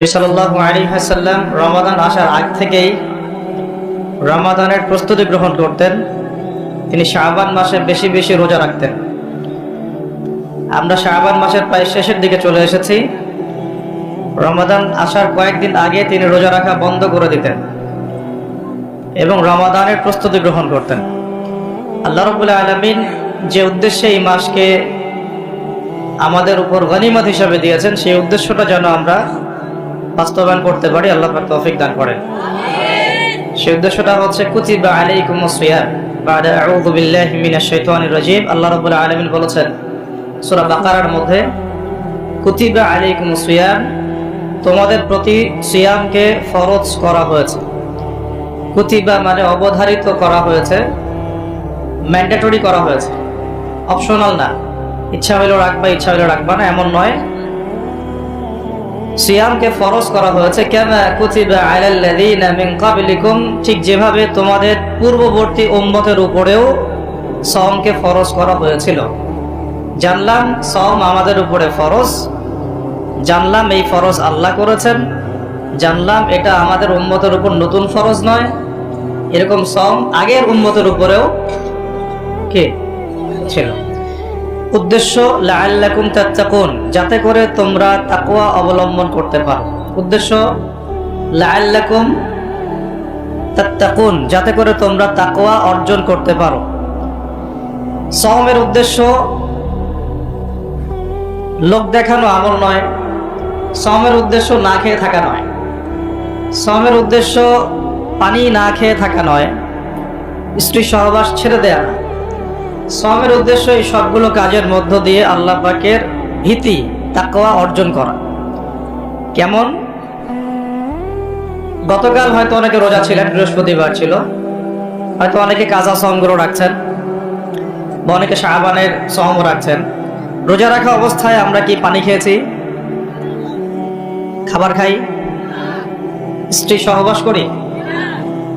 নবী সাল্লাল্লাহু আলাইহি ওয়াসাল্লাম রমাদান আসার আগ থেকেই রমাদানের প্রস্তুতি গ্রহণ করতেন। তিনি শাবান মাসে বেশি বেশি রোজা রাখতেন। আমরা শাবান মাসের প্রায় শেষের দিকে চলে এসেছি। রমাদান আসার কয়েকদিন আগে তিনি রোজা রাখা বন্ধ করে দিতেন এবং রমাদানের প্রস্তুতি গ্রহণ করতেন। আল্লাহ রাব্বুল আলামিন যে উদ্দেশ্যে এই মাসকে আমাদের উপর গনিমত হিসাবে দিয়েছেন, সেই উদ্দেশ্যটা যেন আমরা বাস্তবায়ন করতে পারি, আল্লাহ পাক তৌফিক দান করেন। সেই উদ্দেশ্যটা হচ্ছে কুতিবা আলাইকুমুস সিয়াম বাদা আউযু বিল্লাহি মিনাশ শাইতানির রাজীম। আল্লাহ রাব্বুল আলামিন বলেছেন সূরা বাকারার মধ্যে, কুতিবা আলাইকুমুস সিয়াম, তোমাদের প্রতি সিয়ামকে ফরজ করা হয়েছে। কুতিবা মানে অবধারিত করা হয়েছে, ম্যান্ডেটরি করা হয়েছে, অপশনাল না। ইচ্ছা হইলেও রাখবা, ইচ্ছা হইলেও রাখবা না, এমন নয়। সিয়ামকে ফরজ করা হয়েছে কামা কুতিবা আলাল লাযিনা মিন ক্বাবলিকুম, ঠিক যেভাবে তোমাদের পূর্ববর্তী উম্মতের উপরেও সওমকে ফরজ করা হয়েছিল। জানলাম সওম আমাদের উপরে ফরজ, জানলাম এই ফরজ আল্লাহ করেছেন, জানলাম এটা আমাদের উম্মতের উপর নতুন ফরজ নয়। এরকম সওম আগের উম্মতের উপরেও কি ছিল। উদ্দেশ্য লাআল্লাকুম তাত্তাকুন, যাতে করে তোমরা তাকওয়া অবলম্বন করতে পারো। উদ্দেশ্য লাআল্লাকুম তাত্তাকুন, যাতে করে তোমরা তাকওয়া অর্জন করতে পারো। সওমের উদ্দেশ্য লোক দেখানো আমল নয়, সওমের উদ্দেশ্য না খেয়ে থাকা নয়, সওমের উদ্দেশ্য পানি না খেয়ে থাকা নয়, স্ত্রী সহবাস ছেড়ে দেয়া না। সওমের উদ্দেশ্য এই সবগুলো কাজের মধ্য দিয়ে আল্লাহ পাকের ভীতি, তাকওয়া অর্জন করা। কেমন? গতকাল হয়তো অনেকে রোজা ছিলেন, বৃহস্পতিবার ছিল, হয়তো অনেকে কাজা সওমগুলো রাখছেন, বা অনেকে শাবানের সওম রাখছেন। রোজা রাখা অবস্থায় আমরা কি পানি খেয়েছি? খাবার খাই? স্ত্রী সহবাস করি?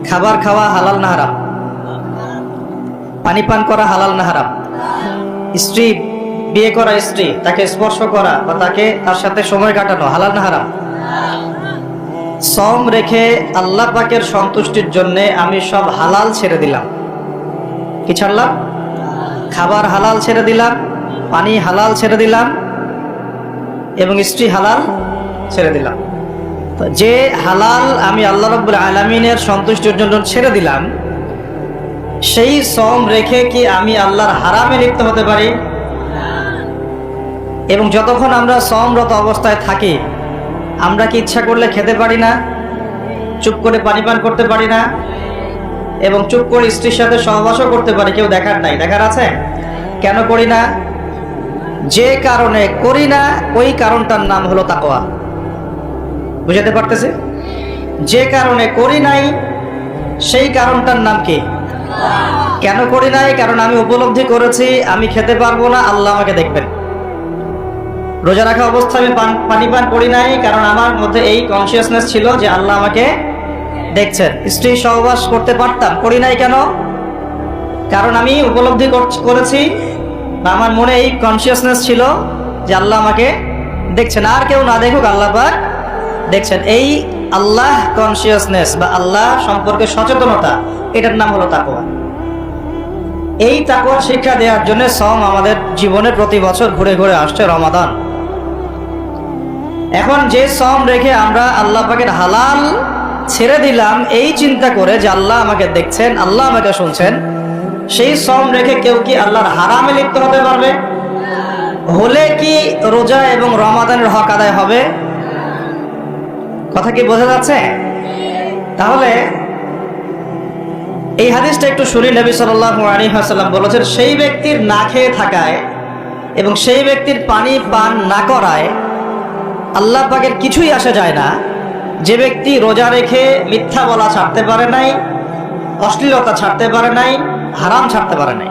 খাবার খাওয়া হালাল না হারাম? পানি পান করা হালাল না হারাম? স্ত্রী, বিয়ে করা স্ত্রী, তাকে স্পর্শ করা বা তার সাথে সময় কাটানো হালাল না হারাম? সওম রেখে আল্লাহ পাকের সন্তুষ্টির জন্য আমি সব হালাল ছেড়ে দিলাম। কি ছাড়লাম? খাবার হালাল ছেড়ে দিলাম, পানি হালাল ছেড়ে দিলাম, এবং স্ত্রী হালাল ছেড়ে দিলাম। যে হালাল আমি আল্লাহ রাব্বুল আলামিনের সন্তুষ্টির জন্য ছেড়ে দিলাম, সেই সওম রেখে কি আমি আল্লাহর হারামে লিপ্ত হতে পারি? এবং যতক্ষণ আমরা সওমরত অবস্থায় থাকি, আমরা কি ইচ্ছা করলে খেতে পারি না? চুপ করে পানি পান করতে পারি না? এবং চুপ করে স্ত্রীর সাথে সহবাসও করতে পারি, কেউ দেখার নাই? দেখার আছে? কেন করি না? যে কারণে করি না, ওই কারণটার নাম হলো তাকওয়া। বুঝাতে পারতেছি? যে কারণে করি নাই, সেই কারণটার নাম কি? কেন করি নাই? কারণ আমি উপলব্ধি করেছি আমি খেতে পারবো না, আল্লাহ আমাকে দেখবেন। রোজা রাখা অবস্থায় আমি পানি পান করি নাই, কারণ আমার মধ্যে এই কনসিয়াসনেস ছিল যে আল্লাহ আমাকে দেখছেন। স্ত্রী সহবাস করতে পারতাম, করি নাই কেন? কারণ আমি উপলব্ধি করেছি বা আমার মনে এই কনসিয়াসনেস ছিল যে আল্লাহ আমাকে দেখছেন, আর কেউ না দেখুক আল্লাহ পাক দেখছেন। এই আল্লাহ কনসিয়াসনেস বা আল্লাহ সম্পর্কে সচেতনতা, এটার নাম হলো তাকওয়া। এই তাকওয়ার শিক্ষা দেওয়ার জন্য সওম আমাদের জীবনে প্রতি বছর ঘুরে ঘুরে আসছে রমাদান। এখন যে সওম রেখে আমরা আল্লাহ পাকের হালাল ছেড়ে দিলাম এই চিন্তা করে যে আল্লাহ আমাকে দেখছেন, আল্লাহ আমাকে শুনছেন, সেই সওম রেখে কেউ কি আল্লাহর হারামে লিপ্ত হতে পারবে? হলে কি রোজা এবং রমাদানের হক আদায় হবে? কথা কি বোঝা যাচ্ছে? তাহলে এই হাদিসটা একটু শুনি। নবী সাল্লাল্লাহু আলাইহি ওয়াসাল্লাম বলেছেন, সেই ব্যক্তির না খেয়ে থাকায় এবং সেই ব্যক্তির পানি পান না করায় আল্লাহ পাকের কিছুই আসে যায় না। যে ব্যক্তি রোজা রেখে মিথ্যা বলা ছাড়তে পারে নাই, অশ্লীলতা ছাড়তে পারে নাই, হারাম ছাড়তে পারে নাই,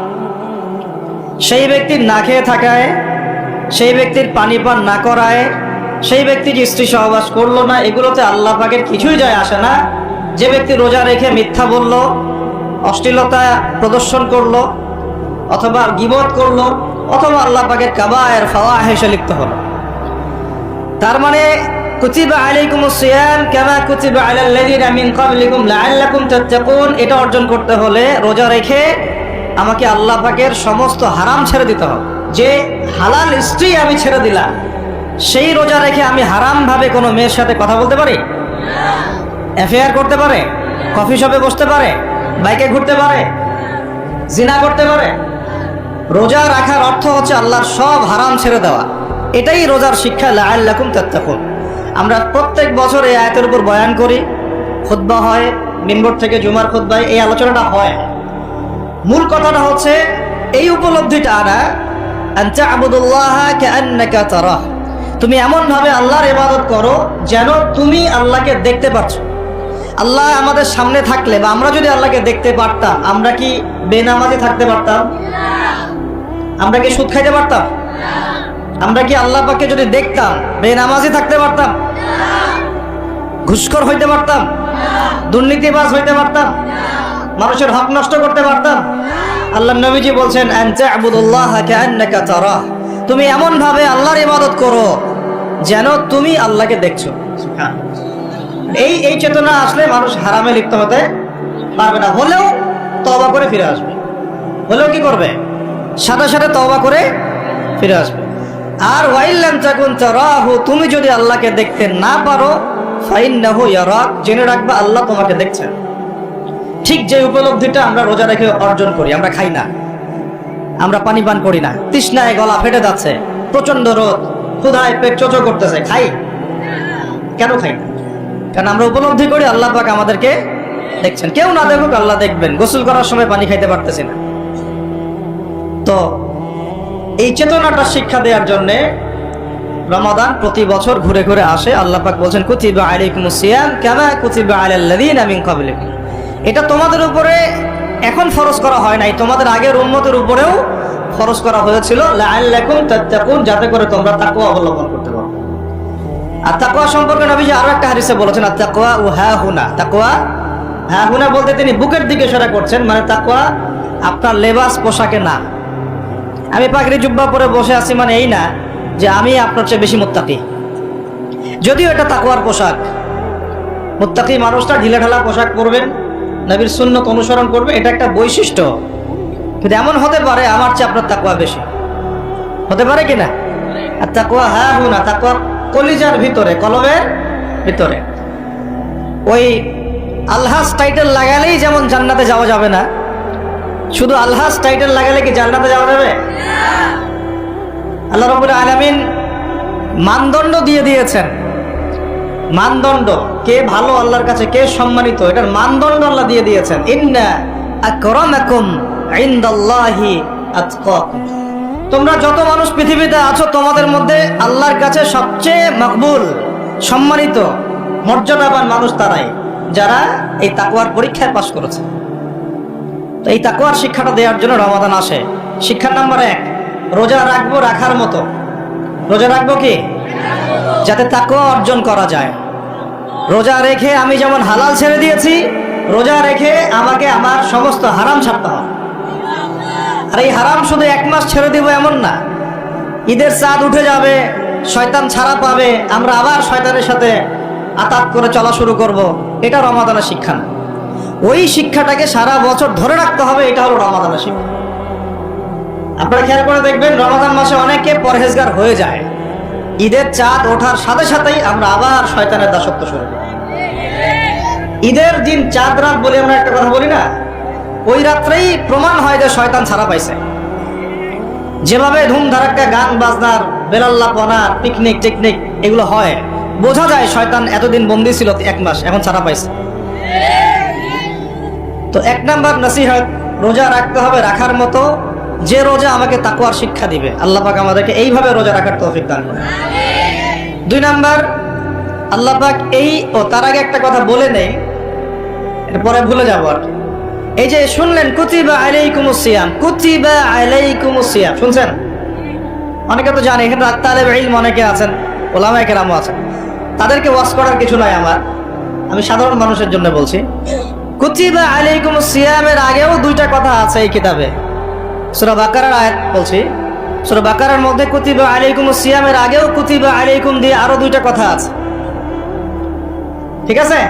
সেই ব্যক্তির না খেয়ে থাকায়, সেই ব্যক্তির পানি পান না করায়, সেই ব্যক্তি যে স্ত্রী সহবাস করলো না, এগুলোতে আল্লাহ পাকের কিছুই যায় আসে না। যে ব্যক্তি রোজা রেখে মিথ্যা বলল, অশ্লীলতা প্রদর্শন করলো, অথবা গীবত করলো, অথবা আল্লাহ পাকের কাবায়ের ফাওয়াহিশে লিপ্ত হলো, তার মানে কুতিবা আলাইকুমুস সিয়াম কামা কুতিবা আলাল লাযিনা মিন ক্বাবলিকুম লাআল্লাকুম তাত্তাকুন, এটা অর্জন করতে হলে রোজা রেখে আমাকে আল্লাহ পাকের সমস্ত হারাম ছেড়ে দিতে হবে। যে হালাল স্ত্রী আমি ছেড়ে দিলাম, সেই রোজা রেখে আমি হারাম ভাবে কোনো মেয়ের সাথে কথা বলতে পারি? অ্যাফেয়ার করতে পারে? কফি শপে বসতে পারে? বাইকে ঘুরতে পারে? জিনা করতে পারে? রোজা রাখার অর্থ হচ্ছে আল্লাহর সব হারাম ছেড়ে দেওয়া। এটাই রোজার শিক্ষা, লাআল্লাকুম তাত্তাকুন। আমরা প্রত্যেক বছর এই আয়াতের উপর বয়ান করি, খুতবা হয়, মিম্বর থেকে জুমার খুতবায় এই আলোচনাটা হয়। মূল কথাটা হচ্ছে এই উপলব্ধিটা আনা, আনতা আবুদুল্লাহা কাআন্নাকা তারাহ, তুমি এমন ভাবে আল্লাহর ইবাদত করো যেন তুমি আল্লাহকে দেখতে পাচ্ছ। আল্লাহ আমাদের সামনে থাকলে বা আমরা যদি আল্লাহকে দেখতে পারতাম, আমরা কি বেনামাজি থাকতে পারতাম? আমরা কি সুদ খাইতে পারতাম? আমরা কি আল্লাহ পাককে যদি দেখতাম বেনামাজি থাকতে পারতাম? ঘুষখোর হইতে পারতাম? দুর্নীতিবাজ হইতে পারতাম? মানুষের হক নষ্ট করতে পারতাম? আল্লাহর নবীজি বলছেন, আনতা আবুদুল্লাহা কাআন্নাকা তারাহ, তুমি এমন ভাবে আল্লাহর ইবাদত করো যেন তুমি আল্লাহকে দেখছো। এই চেতনা আসলে মানুষ হারামে লিপ্ত হতে পারবে না। হলেও তওবা করে ফিরে আসবে। হলেও কি করবে? সাথে সাথে তওবা করে ফিরে আসবে। আর ওয়াইল্লাম তাকুন তারাহু, তুমি যদি আল্লাহকে দেখতে না পারো, ফাইন্নাহু ইয়ারাক, জেনে রাখবা আল্লাহ তোমাকে দেখছেন। ঠিক যে উপলব্ধিটা আমরা রোজা রেখে অর্জন করি। আমরা খাই না, আমরা পানি পান করি না, তৃষ্ণায় গলা ফেটে যাচ্ছে, প্রচন্ড রোদ, ক্ষুধায় পেট চোচো করতেছে, খাই কেন? খাই না কারণ আমরা উপলব্ধি করি আল্লাহ পাক আমাদেরকে দেখছেন। কেউ না দেখুক আল্লাহ দেখবেন। গোসল করার সময় পানি খাইতে পারতেছি না। তো এই চেতনাটা শিক্ষা দেওয়ার জন্য রমাদান প্রতি বছর ঘুরে ঘুরে আসে। আল্লাহ পাক বলছেন, কুতিবা আলাইকুমুস সিয়াম কামা কুতিবা আলাল লাযিনা মিন ক্বাবলিকুম, এটা তোমাদের উপরে এখন ফরজ করা হয় নাই, তোমাদের আগের উম্মতের উপরেও ফরজ করা হয়েছিল, লাআল্লাকুম তাত্তাকুন, যাতে করে তোমরা তাকওয়া অবলম্বন করতে পারো। আর তাকওয়া সম্পর্কে নবীজি আরো একটা হাদিসে বলেছেন, আত-তাকওয়া হা হুনা, তাকওয়া হা হুনা বলতে তিনি বুকের দিকে ইশারা করছেন, মানে তাকওয়া আপনার লেবাস পোশাকে না। আমি পাগড়ি জুব্বা পরে বসে আছি মানে এই না যে আমি আপনার চেয়ে বেশি মুত্তাকি, যদিও এটা তাকওয়ার পোশাক। মুত্তাকি মানুষটা ঢিলেঢালা পোশাক পরবেন, নবীর সুন্নত অনুসরণ করবে, এটা একটা বৈশিষ্ট্য। কিন্তু এমন হতে পারে আমার চেয়ে আপনার তাকওয়া বেশি, হতে পারে কিনা? আর তাকওয়া হা হুনা, তাকওয়া কলিজার ভিতরে, কলবের ভিতরে। ওই আলহাজ টাইটেল লাগালেই যেমন জান্নাতে যাওয়া যাবে না, শুধু আলহাজ টাইটেল লাগালে কি জান্নাতে যাওয়া যাবে? আল্লাহ রাব্বুল আলামিন মানদণ্ড দিয়ে দিয়েছেন। মানদণ্ড, কে ভালো আল্লাহর কাছে, কে সম্মানিত, এটার মানদণ্ড আল্লাহ দিয়ে দিয়েছেন। ইন্না আকরামাকুম ইনদাল্লাহি আতকাকুম, তোমরা যত মানুষ পৃথিবীতে আছো তোমাদের মধ্যে আল্লাহর কাছে সবচেয়ে মকবুল, সম্মানিত, মর্যাদাবান মানুষ তারাই যারা এই তাকওয়ার পরীক্ষায় পাশ করেছে। তো এই তাকওয়ার শিক্ষাটা দেওয়ার জন্য রমাদান আসে। শিক্ষা নাম্বার 1, রোজা রাখবো রাখার মতো। রোজা রাখবো কি? যাতে তাকওয়া অর্জন করা যায়। রোজা রেখে আমি যেমন হালাল ছেড়ে দিয়েছি, রোজা রেখে আমাকে আমার সমস্ত হারাম ছাড়তে হবে। আর এই হারাম শুধু 1 মাস ছেড়ে দিব এমন না। ঈদের চাঁদ উঠে যাবে, শয়তান ছাড়া পাবে, আমরা আবার শয়তানের সাথে আতাত করে চলা শুরু করব, এটা রমাদানের শিক্ষা না। ওই শিক্ষাটাকে সারা বছর ধরে রাখতে হবে, এটা হলো রমাদানের শিক্ষা। আপনারা খেয়াল করে দেখবেন রমাদান মাসে অনেকে পরহেজগার হয়ে যায়, ঈদের চাঁদ ওঠার সাথে সাথেই আমরা আবার শয়তানের দাসত্ব শুরু করি। ঈদের দিন চাঁদ রাত বলে আমরা একটা কথা বলি না, ওই রাত্রেই প্রমাণ হয় যে শয়তান ছাড়া পাইছে। যেভাবে ধুমধারাক্কা গান বাজনার, বেলাল্লাপনার, পিকনিক টিকনিক এগুলো হয়, বোঝা যায় শয়তান এতদিন বন্দী ছিল 1 মাস, এখন ছাড়া পাইছে। তো 1 নাম্বার নসিহত, রোজা রাখতে হবে রাখার মতো, যে রোজা আমাকে তাকওয়ার শিক্ষা দিবে। আল্লাহ পাক আমাদেরকে এইভাবে রোজা রাখার তৌফিক দান করুন। 2 নাম্বার, আল্লাহ পাক তার আগে একটা কথা বলে নেই, এরপরে ভুলে যাবো আর। এই যে শুনলেন কুতিবা আলাইকুমুস সিয়াম, কুতিবা আলাইকুমুস সিয়াম, শুনছেন? অনেকে তো জানে, এখানে তালেব ইলম অনেকে আছেন, ওলামায়ে কেরামও আছেন, তাদেরকে ওয়াজ করার কিছু নাই আমার, আমি সাধারণ মানুষের জন্য বলছি। কুতিবা আলাইকুমুস সিয়ামের আগেও 2টা কথা আছে এই কিতাবে। সূরা বাকারার আয়াত বলছি, সূরা বাকারার মধ্যে কুতিবা আলাইকুমুস সিয়ামের আগেও কুতিবা আলাইকুম দিয়ে আরো 2টা কথা আছে। ঠিক আছে,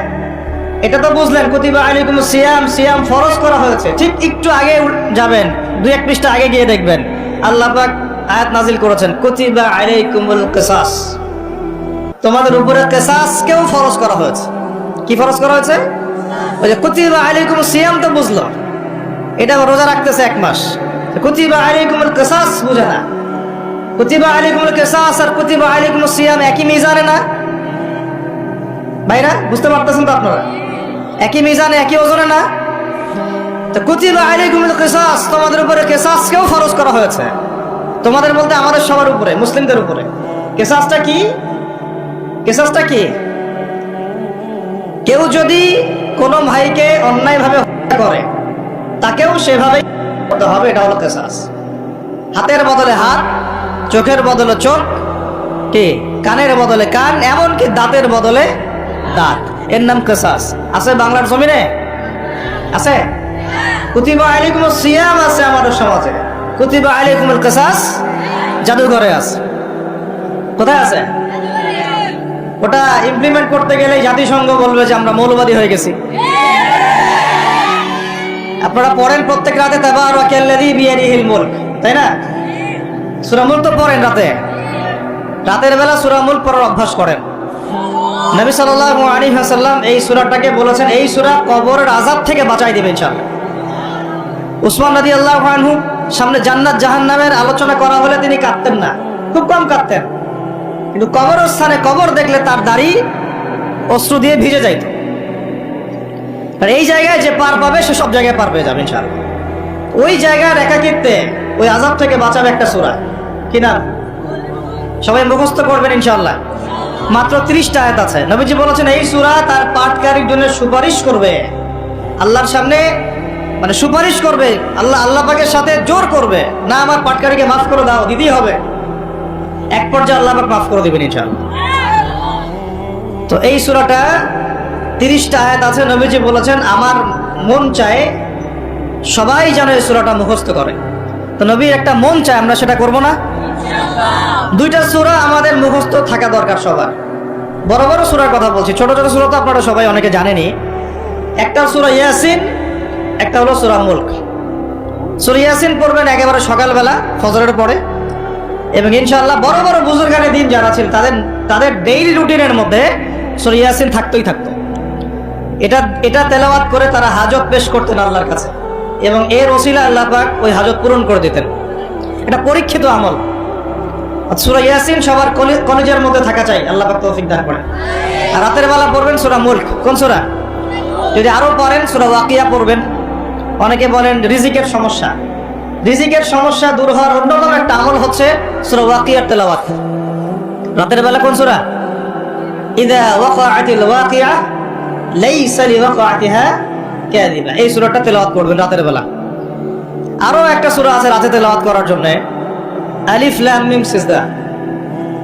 এটা তো বুঝলেন। কুতিবা আলাইকুমুস সিয়াম, সিয়াম ফরজ করা হয়েছে। ঠিক একটু আগে যাবেন, 2-1 পৃষ্ঠা আগে গিয়ে দেখবেন আল্লাহ পাক আয়াত নাজিল করেছেন, কুতিবা আলাইকুমুল কিসাস, তোমাদের উপরে কিসাসকেও ফরজ করা হয়েছে। কি ফরজ করা হয়েছে? ওই যে কুতিবা আলাইকুমুস সিয়াম তো বুঝলো, এটা রোজা রাখতেছে 1 মাস, কুতিবা আলাইকুমুল কিসাস বুঝে না। কুতিবা আলাইকুমুল কিসাস আর কুতিবা আলাইকুমুস সিয়াম একই মিজানে না ভাইরা? বুঝতে পারতেছেন তো আপনারা? একই মিজানে, একই ওজনে না? তো কুতিবা আলাইকুমুল কিসাস, তোমাদের উপরে কিসাসকেও ফরজ করা হয়েছে। তোমাদের বলতে আমাদের সবার উপরে, মুসলিমদের উপরে। কিসাসটা কি? কিসাসটা কি? কেউ যদি কোনো ভাইকে অন্যায়ভাবে হত্যা করে, তাকেও সেভাবেই করতে হবে, এটা হলো কিসাস। হাতের বদলে হাত, চোখের বদলে চোখ, কি কানের বদলে কান, এমনকি দাঁতের বদলে দাঁত, এর নাম কিসাস। আছে বাংলার জমিনে? আছে? কুতিবা আলাইকুমুস সিয়াম আছে আমাদের সমাজে, কুতিবা আলাইকুমুল কিসাস জাদুঘরে আছে। কোথায় আছে? ওটা ইমপ্লিমেন্ট করতে গেলে জাতিসংঘ বলবে যে আমরা মৌলবাদী হয়ে গেছি। আপনারা পড়েন প্রত্যেক রাতে তাবারাকাল্লাযী বিয়াদিহিল মুলক, তাই না? সূরা মুলক তো পড়েন রাতে, রাতের বেলা সূরা মুলক পড়ার অভ্যাস করেন। নবী সাল্লাল্লাহু আলাইহি ওয়াসাল্লাম এই সূরাটাকে বলেছেন এই সূরা কবরের আযাব থেকে বাঁচাই দিবে ইনশাআল্লাহ। উসমান রাদিয়াল্লাহু আনহু সামনে জান্নাত জাহান্নামের আলোচনা করা হলে তিনি কাঁদতেন না, খুব কম কাঁদতেন, কিন্তু কবরস্থানে কবর দেখলে তার দাড়ি অশ্রু দিয়ে ভিজে যাইত। আর এই জায়গায় যে পার পাবে সে সব জায়গায় পার পেয়ে যাবে ইনশাআল্লাহ। ওই জায়গার একাকিত্বে ওই আযাব থেকে বাঁচাবে একটা সূরা, কি নাম? সবাই মুখস্থ করবেন ইনশাআল্লাহ। মাত্র 30টা আয়াত আছে। নবীজি বলেছেন এই সূরা তার পাঠকারীর জন্য সুপারিশ করবে আল্লাহর সামনে, মানে সুপারিশ করবে আল্লাহ পাকের সাথে জোর করবে, না আমার পাঠকারীকে মাফ করে দাও, দিতেই হবে। এক পর্যায়ে আল্লাহ পাক মাফ করে দিবেন ইনশাআল্লাহ। তো এই সূরাটা 30টা আয়াত আছে। নবীজি বলেছেন আমার মন চায় সবাই যেন এই সূরাটা মুখস্থ করে। তো নবীর একটা মন চায়, আমরা সেটা করব না? 2টা সূরা আমাদের মুখস্থ থাকা দরকার সবার। বড় বড় সূরার কথা বলছি, ছোট ছোট সূরা তো আপনারা সবাই অনেকে জানেনই। একটা সূরা ইয়াসিন, একটা হলো সূরা মুলক। সূরা ইয়াসিন পড়বেন একেবারে সকালবেলা ফজরের পরে, এবং ইনশাআল্লাহ বড় বড় বুজুর্গানে দিন যারা ছিলেন তাদের ডেইলি রুটিনের মধ্যে সূরা ইয়াসিন থাকতোই থাকতো। এটা তেলাওয়াত করে তারা হাজত পেশ করতেন আল্লাহর কাছে, এবং এর ওসিলা আল্লাহ পাক ওই হাজত পূরণ করে দিতেন। এটা পরীক্ষিত আমল। সূরা ইয়াসিন সবার কলেজের মধ্যে থাকা চাই, আল্লাহ পাক তৌফিক দান করেন। আর রাতের বেলা পড়বেন সূরা মুলক। কোন সূরা? যদি আরো পড়েন সূরা ওয়াকিয়া পড়বেন। অনেকে বলেন রিজিকের সমস্যা, রিজিকের সমস্যা দূর হওয়ার অন্যতম একটা আমল হচ্ছে সূরা ওয়াকিয়ার তেলাওয়াত। রাতের বেলা কোন সূরা? ইযা ওয়াকাআতিল ওয়াকিয়া লাইসা লিওয়াকাআতিহা কাযিবা, এই সূরাটা তেলাওয়াত করবেন রাতের বেলা। আরো একটা সূরা আছে রাতে তেলাওয়াত করার জন্য, আলিফ লাম মিম সিজদা।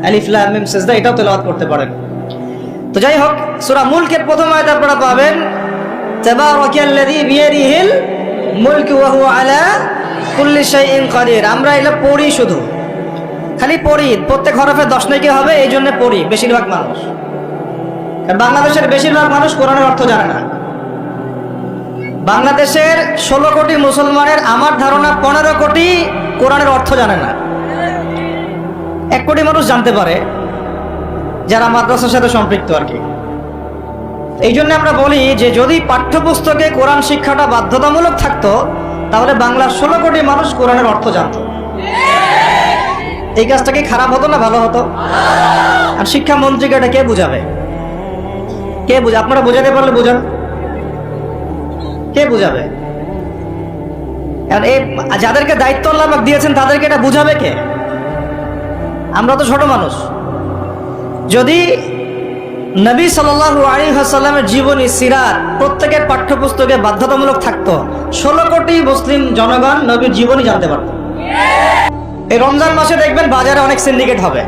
আলিফ লাম মিম সিজদা, এটাও তেলাওয়াত করতে পারেন। তো যাই হোক, সূরা মুলকের প্রথম আয়াত আপনারা পাবেন তাবারাকাল্লাযী বিয়াদিহিল মুলকু ওয়া হুয়া আলা কুল্লি শাইইন কাদির। আমরা এটা পড়ি, শুধু খালি পড়ি, প্রত্যেক হরফে 10 নাকি হবে, এই জন্য পড়ি বেশিরভাগ মানুষ। কারণ বাংলাদেশের বেশিরভাগ মানুষ কোরআনের অর্থ জানে না। বাংলাদেশের 16 কোটি মুসলমানের আমার ধারণা 15 কোটি কোরআনের অর্থ জানে না। 1 কোটি মানুষ জানতে পারে যারা মাদ্রাসার সাথে সম্পৃক্ত আর কি। এই জন্য আমরা বলি যে যদি পাঠ্যপুস্তকে কোরআন শিক্ষাটা বাধ্যতামূলক থাকতো, তাহলে বাংলার 16 কোটি মানুষ কোরআনের অর্থ জানতো। এই কাজটা কি খারাপ হতো না ভালো হতো? আর শিক্ষামন্ত্রীকে এটা কে বুঝাবে? কে বুঝাবে? আপনারা বুঝাতে পারলে বুঝান, কে বুঝাবে? এই যাদেরকে দায়িত্ব আল্লাহ পাক দিয়েছেন তাদেরকে এটা বুঝাবে কে? আমরা তো ছোট মানুষ। যদি নবী সাল্লাল্লাহু আলাইহি ওয়াসাল্লামের জীবনী সিরাত প্রত্যেকের পাঠ্যপুস্তকে বাধ্যতামূলক থাকতো, 16 কোটি মুসলিম জনগণ নবীর জীবনী জানতে পারত। এই রমজান মাসে দেখবেন বাজারে অনেক সিন্ডিকেট হবে।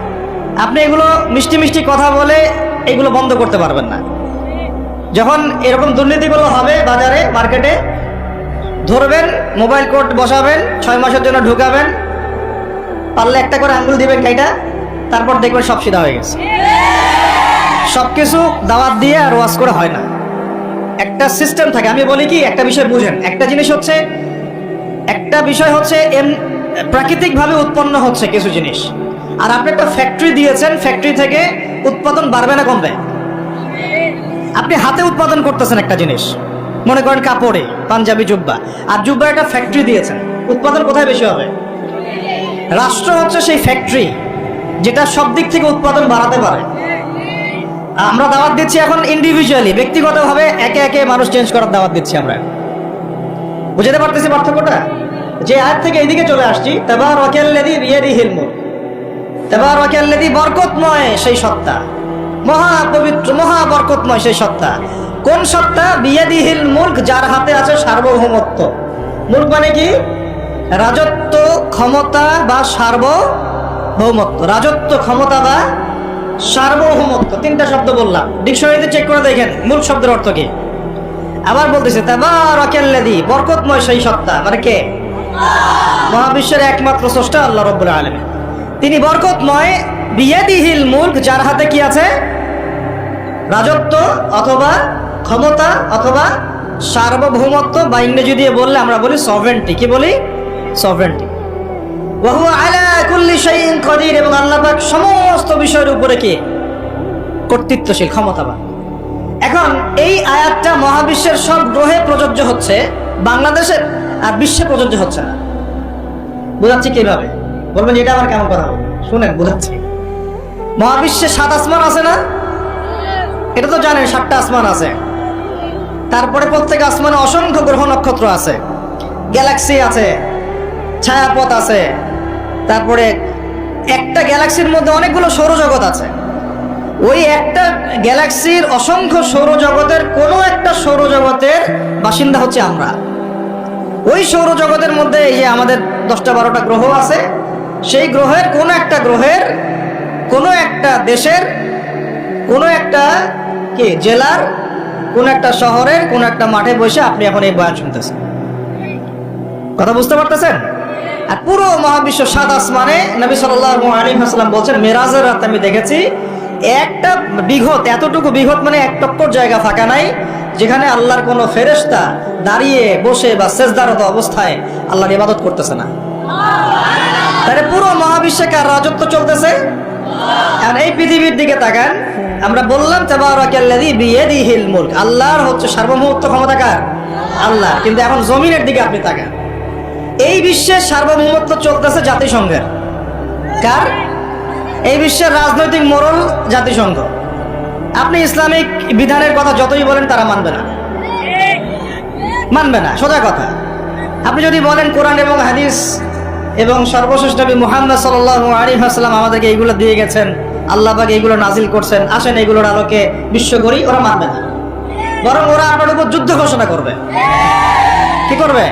আপনি এগুলো মিষ্টি মিষ্টি কথা বলে এগুলো বন্ধ করতে পারবেন না। যখন এরকম দুর্নীতিগুলো হবে বাজারে মার্কেটে, ধরবেন, মোবাইল কোর্ট বসাবেন, 6 মাসের জন্য ঢুকাবেন, পারলে একটা করে আঙ্গুল দিবেন কাইটা, তারপর দেখবেন সব সিধা হয়ে গেছে। সবকিছু দাওয়াত দিয়ে আর ওয়াজ করে হয় না, একটা সিস্টেম থাকে। আমি বলি কি, একটা বিষয় বুঝেন, একটা বিষয় হচ্ছে প্রাকৃতিকভাবে উৎপন্ন হচ্ছে কিছু জিনিস, আর আপনি একটা ফ্যাক্টরি দিয়েছেন, ফ্যাক্টরি থেকে উৎপাদন বাড়বে না কমবে? আপনি হাতে উৎপাদন করতেছেন একটা জিনিস, মনে করেন কাপড়ে পাঞ্জাবি জুব্বা, আর জুব্বা একটা ফ্যাক্টরি দিয়েছেন, উৎপাদন কোথায় বেশি হবে? রাষ্ট্র হচ্ছে সেই ফ্যাক্টরি যেটা সব দিক থেকে উৎপাদন বাড়াতে পারে। আমরা দাওয়াত দিচ্ছি এখন ইন্ডিভিজুয়ালি, ব্যক্তিগতভাবে একে একে মানুষ চেঞ্জ করার দাওয়াত দিচ্ছি আমরা। বুঝতে পারতেছি পার্থক্যটা? যে আয়াত থেকে এইদিকে চলে আসছি, তাবারাকাল্লাযী বিয়াদিহিল মুলক, তাবারাকাল্লাযী বরকতময় সেই সত্তা, মহা পবিত্র মহা বরকতময় সেই সত্তা। কোন সত্তা? বিয়াদিহিল মুলক, যার হাতে আছে সার্বভৌমত্ব। মুলক মানে কি? রাজত্ব, ক্ষমতা বা সার্বভৌমত্ব। রাজত্ব, ক্ষমতা বা সার্বভৌমত্ব, তিনটা শব্দ বললাম। ডিকশনারিতে চেক করে দেখেন মুলক শব্দের অর্থ কি। আবার বলতেছে তাবারাকাল্লাযী, বরকতময় সেই সত্তা, মানে কে? মহাবিশ্বের একমাত্র স্রষ্টা আল্লাহ রাব্বুল আলামিন, তিনি বরকতময়। বিয়াদিহিল মুলক, যার হাতে কি আছে? রাজত্ব অথবা ক্ষমতা অথবা সার্বভৌমত্ব, বা ইংরেজি দিয়ে বললে আমরা বলি সভরেন্টি। কি বলি? সভরেন্টি। ওয়া হুয়া আলা কুল্লি শাইইন কাদির, এবং আল্লাহ পাক সমস্ত বিষয়ের উপরে কি? কর্তৃত্বশীল, ক্ষমতাবান। এখন এই আয়াতটা মহাবিশ্বের সব গ্রহে প্রযোজ্য হচ্ছে, বাংলাদেশের আর বিশ্বে প্রযোজ্য হচ্ছে না। বুঝাচ্ছি কিভাবে? বলবেন এটা আমার কেমন কথা? শুনেন, বুঝাচ্ছি। মহাবিশ্বে 7 আসমান আছে না? এটা তো জানেন, 7টা আসমান আছে। তারপরে প্রত্যেক আসমানে অসংখ্য গ্রহ নক্ষত্র আছে, গ্যালাক্সি আছে, ছায়াপথ আছে। তারপরে একটা গ্যালাক্সির মধ্যে অনেকগুলো সৌরজগৎ আছে। ওই একটা গ্যালাক্সির অসংখ্য সৌরজগতের কোনো একটা সৌরজগতের বাসিন্দা হচ্ছে আমরা। ওই সৌরজগতের মধ্যে এই যে আমাদের 10টা 12টা গ্রহ আছে, সেই গ্রহের কোনো একটা কোনো একটা দেশের, কোনো একটা কি জেলার, কোনো একটা শহরের, কোনো একটা মাঠে বসে আপনি এখন এই বয়ান শুনতেছেন। কথা বুঝতে পারতেছেন? আর পুরো মহাবিশ্ব 7 আসমানে নবী সাল্লাল্লাহু আলাইহি ওয়াসাল্লাম বলছেন, মেরাজের রাতে আমি দেখেছি একটা বিঘত, এতটুকু বিঘত মানে 1 টক্কর জায়গা ফাঁকা নাই যেখানে আল্লাহর কোনো ফেরেশতা দাঁড়িয়ে বসে বা সেজদারত অবস্থায় আল্লাহর ইবাদত করতেছে না। তাহলে পুরো মহাবিশ্বে কার রাজত্ব চলতেছে? এখন এই পৃথিবীর দিকে তাকান, আমরা বললাম তাবারাকাল্লাযী বিয়াদিহিল মুলক, আল্লাহর হচ্ছে সার্বভৌমত্ব, ক্ষমতা কার? আল্লাহ। কিন্তু এখন জমিনের দিকে আপনি তাকান, এই বিশ্বের সার্বভৌমত্ব চলতেছে জাতিসংঘের। কার? এই বিশ্বের রাজনৈতিক মোড়ল জাতিসংঘ। আপনি ইসলামিক বিধানের কথা যতই বলেন তারা মানবে না, সোজা কথা। আপনি যদি বলেন কোরআন এবং হাদিস এবং সর্বশেষ নবী মুহাম্মদ সাল্লাল্লাহু আলাইহি ওয়াসাল্লাম আমাদেরকে এইগুলো দিয়ে গেছেন, আল্লাহ পাক এইগুলো নাজিল করছেন, আসেন এইগুলোর আলোকে বিশ্ব গড়ি, ওরা মানবে না। বরং ওরা আপনার উপর যুদ্ধ ঘোষণা করবে। কি করবে?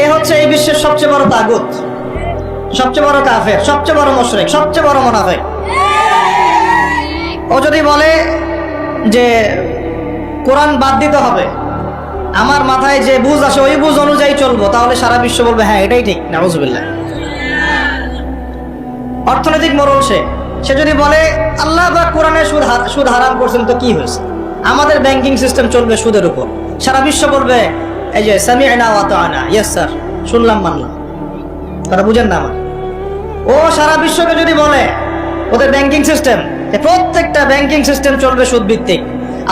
এ হচ্ছে এই বিশ্বের সবচেয়ে বড় তাগুত, সবচেয়ে বড় কাফের, সবচেয়ে বড় মুশরিক, সবচেয়ে বড় মুনাফিক। ও যদি বলে যে কোরআন বাদ দিতে হবে, আমার মাথায় যে বুঝ আসে ওই বুঝ অনুযায়ী চলবো, তাহলে সারা বিশ্ব বলবে হ্যাঁ এটাই ঠিক। নাউজুবিল্লাহ। অর্থনৈতিক মোড়ল সে যদি বলে আল্লাহ বা কোরআনে সুদ হারাম করছেন, তো কি হয়েছে? আমাদের ব্যাংকিং সিস্টেম চলবে সুদের উপর, সারা বিশ্ব বলবে এই যে সামি'না ওয়া আতা'না, ইয়েস স্যার, শুনলাম মানলাম। তারা বুঝেন না আমার। ও সারা বিশ্বকে যদি বলে ওদের ব্যাংকিং সিস্টেম, প্রত্যেকটা ব্যাংকিং সিস্টেম চলবে সুদ ভিত্তিক,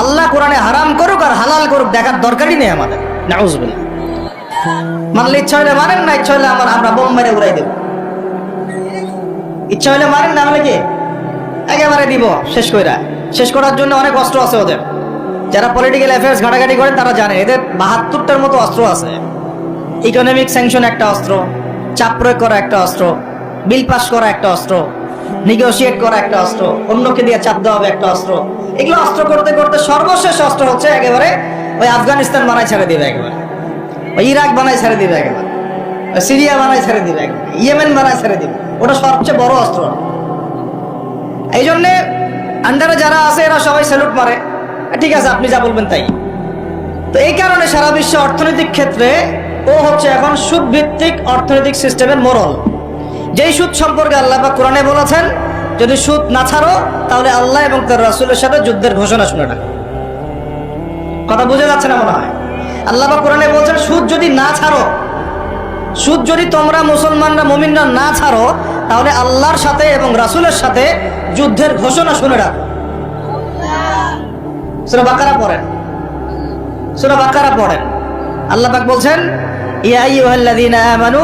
আল্লাহ কোরআনে হারাম করুক আর হালাল করুক দেখার দরকারই নেই আমাদের। নাউজুবিল্লাহ। মানলে ইচ্ছা হইলে মানেন, না ইচ্ছা হইলে আমরা বোম মেরে উড়াই দেব। ইচ্ছা হইলে মানেন, না হলে কি একেবারে দিব শেষ করার জন্য অনেক অস্ত্র আছে ওদের। যারা পলিটিক্যাল অ্যাফেয়ার্স ঘাটাঘাটি করেন তারা জানে এদের 72টার মতো অস্ত্র আছে। ইকোনমিক স্যাংশন একটা অস্ত্র, চাপ প্রয়োগ করা একটা অস্ত্র, বিল পাস করা একটা অস্ত্র, নেগোশিয়েট করা একটা অস্ত্র, অন্যকে দিয়ে চাপ দেওয়া হবে একটা অস্ত্র। এগুলো অস্ত্র করতে করতে সর্বশেষ অস্ত্র হচ্ছে একেবারে ওই আফগানিস্তান বানায় ছেড়ে দিবে, একেবারে ওই ইরাক বানায় ছেড়ে দিবে, একেবারে ওই সিরিয়া বানায় ছেড়ে দিবে, একেবারে ইয়েমেন বানায় ছেড়ে দিবে। ওটা সবচেয়ে বড় অস্ত্র। এই জন্যে আন্ডারে যারা আছে এরা সবাই স্যালুট মারে, ঠিক আছে আপনি যা বলবেন তাই। তো এই কারণে সারা বিশ্বে অর্থনৈতিক ক্ষেত্রে ও হচ্ছে এখন সুদ ভিত্তিক অর্থনৈতিক সিস্টেমের মোড়ল। যেই সুদ সম্পর্কে আল্লাহ পাক কোরআনে বলেছেন যদি সুদ না ছাড়ো তাহলে আল্লাহ এবং তার রাসূলের সাথে যুদ্ধের ঘোষণা শুনে না। কথা বুঝে যাচ্ছে না মনে হয়? আল্লাহ পাক কোরআনে বলছেন সুদ যদি না ছাড়ো, সুদ যদি তোমরা মুসলমানরা মুমিনরা না ছাড়ো তাহলে আল্লাহর সাথে এবং রাসূলের সাথে যুদ্ধের ঘোষণা শুনে রাখো। সূরা বাকারা পড়েন, সূরা বাকারা পড়েন। আল্লাহ পাক বলছেন ইয়া আইয়ুহাল্লাযীনা আমানু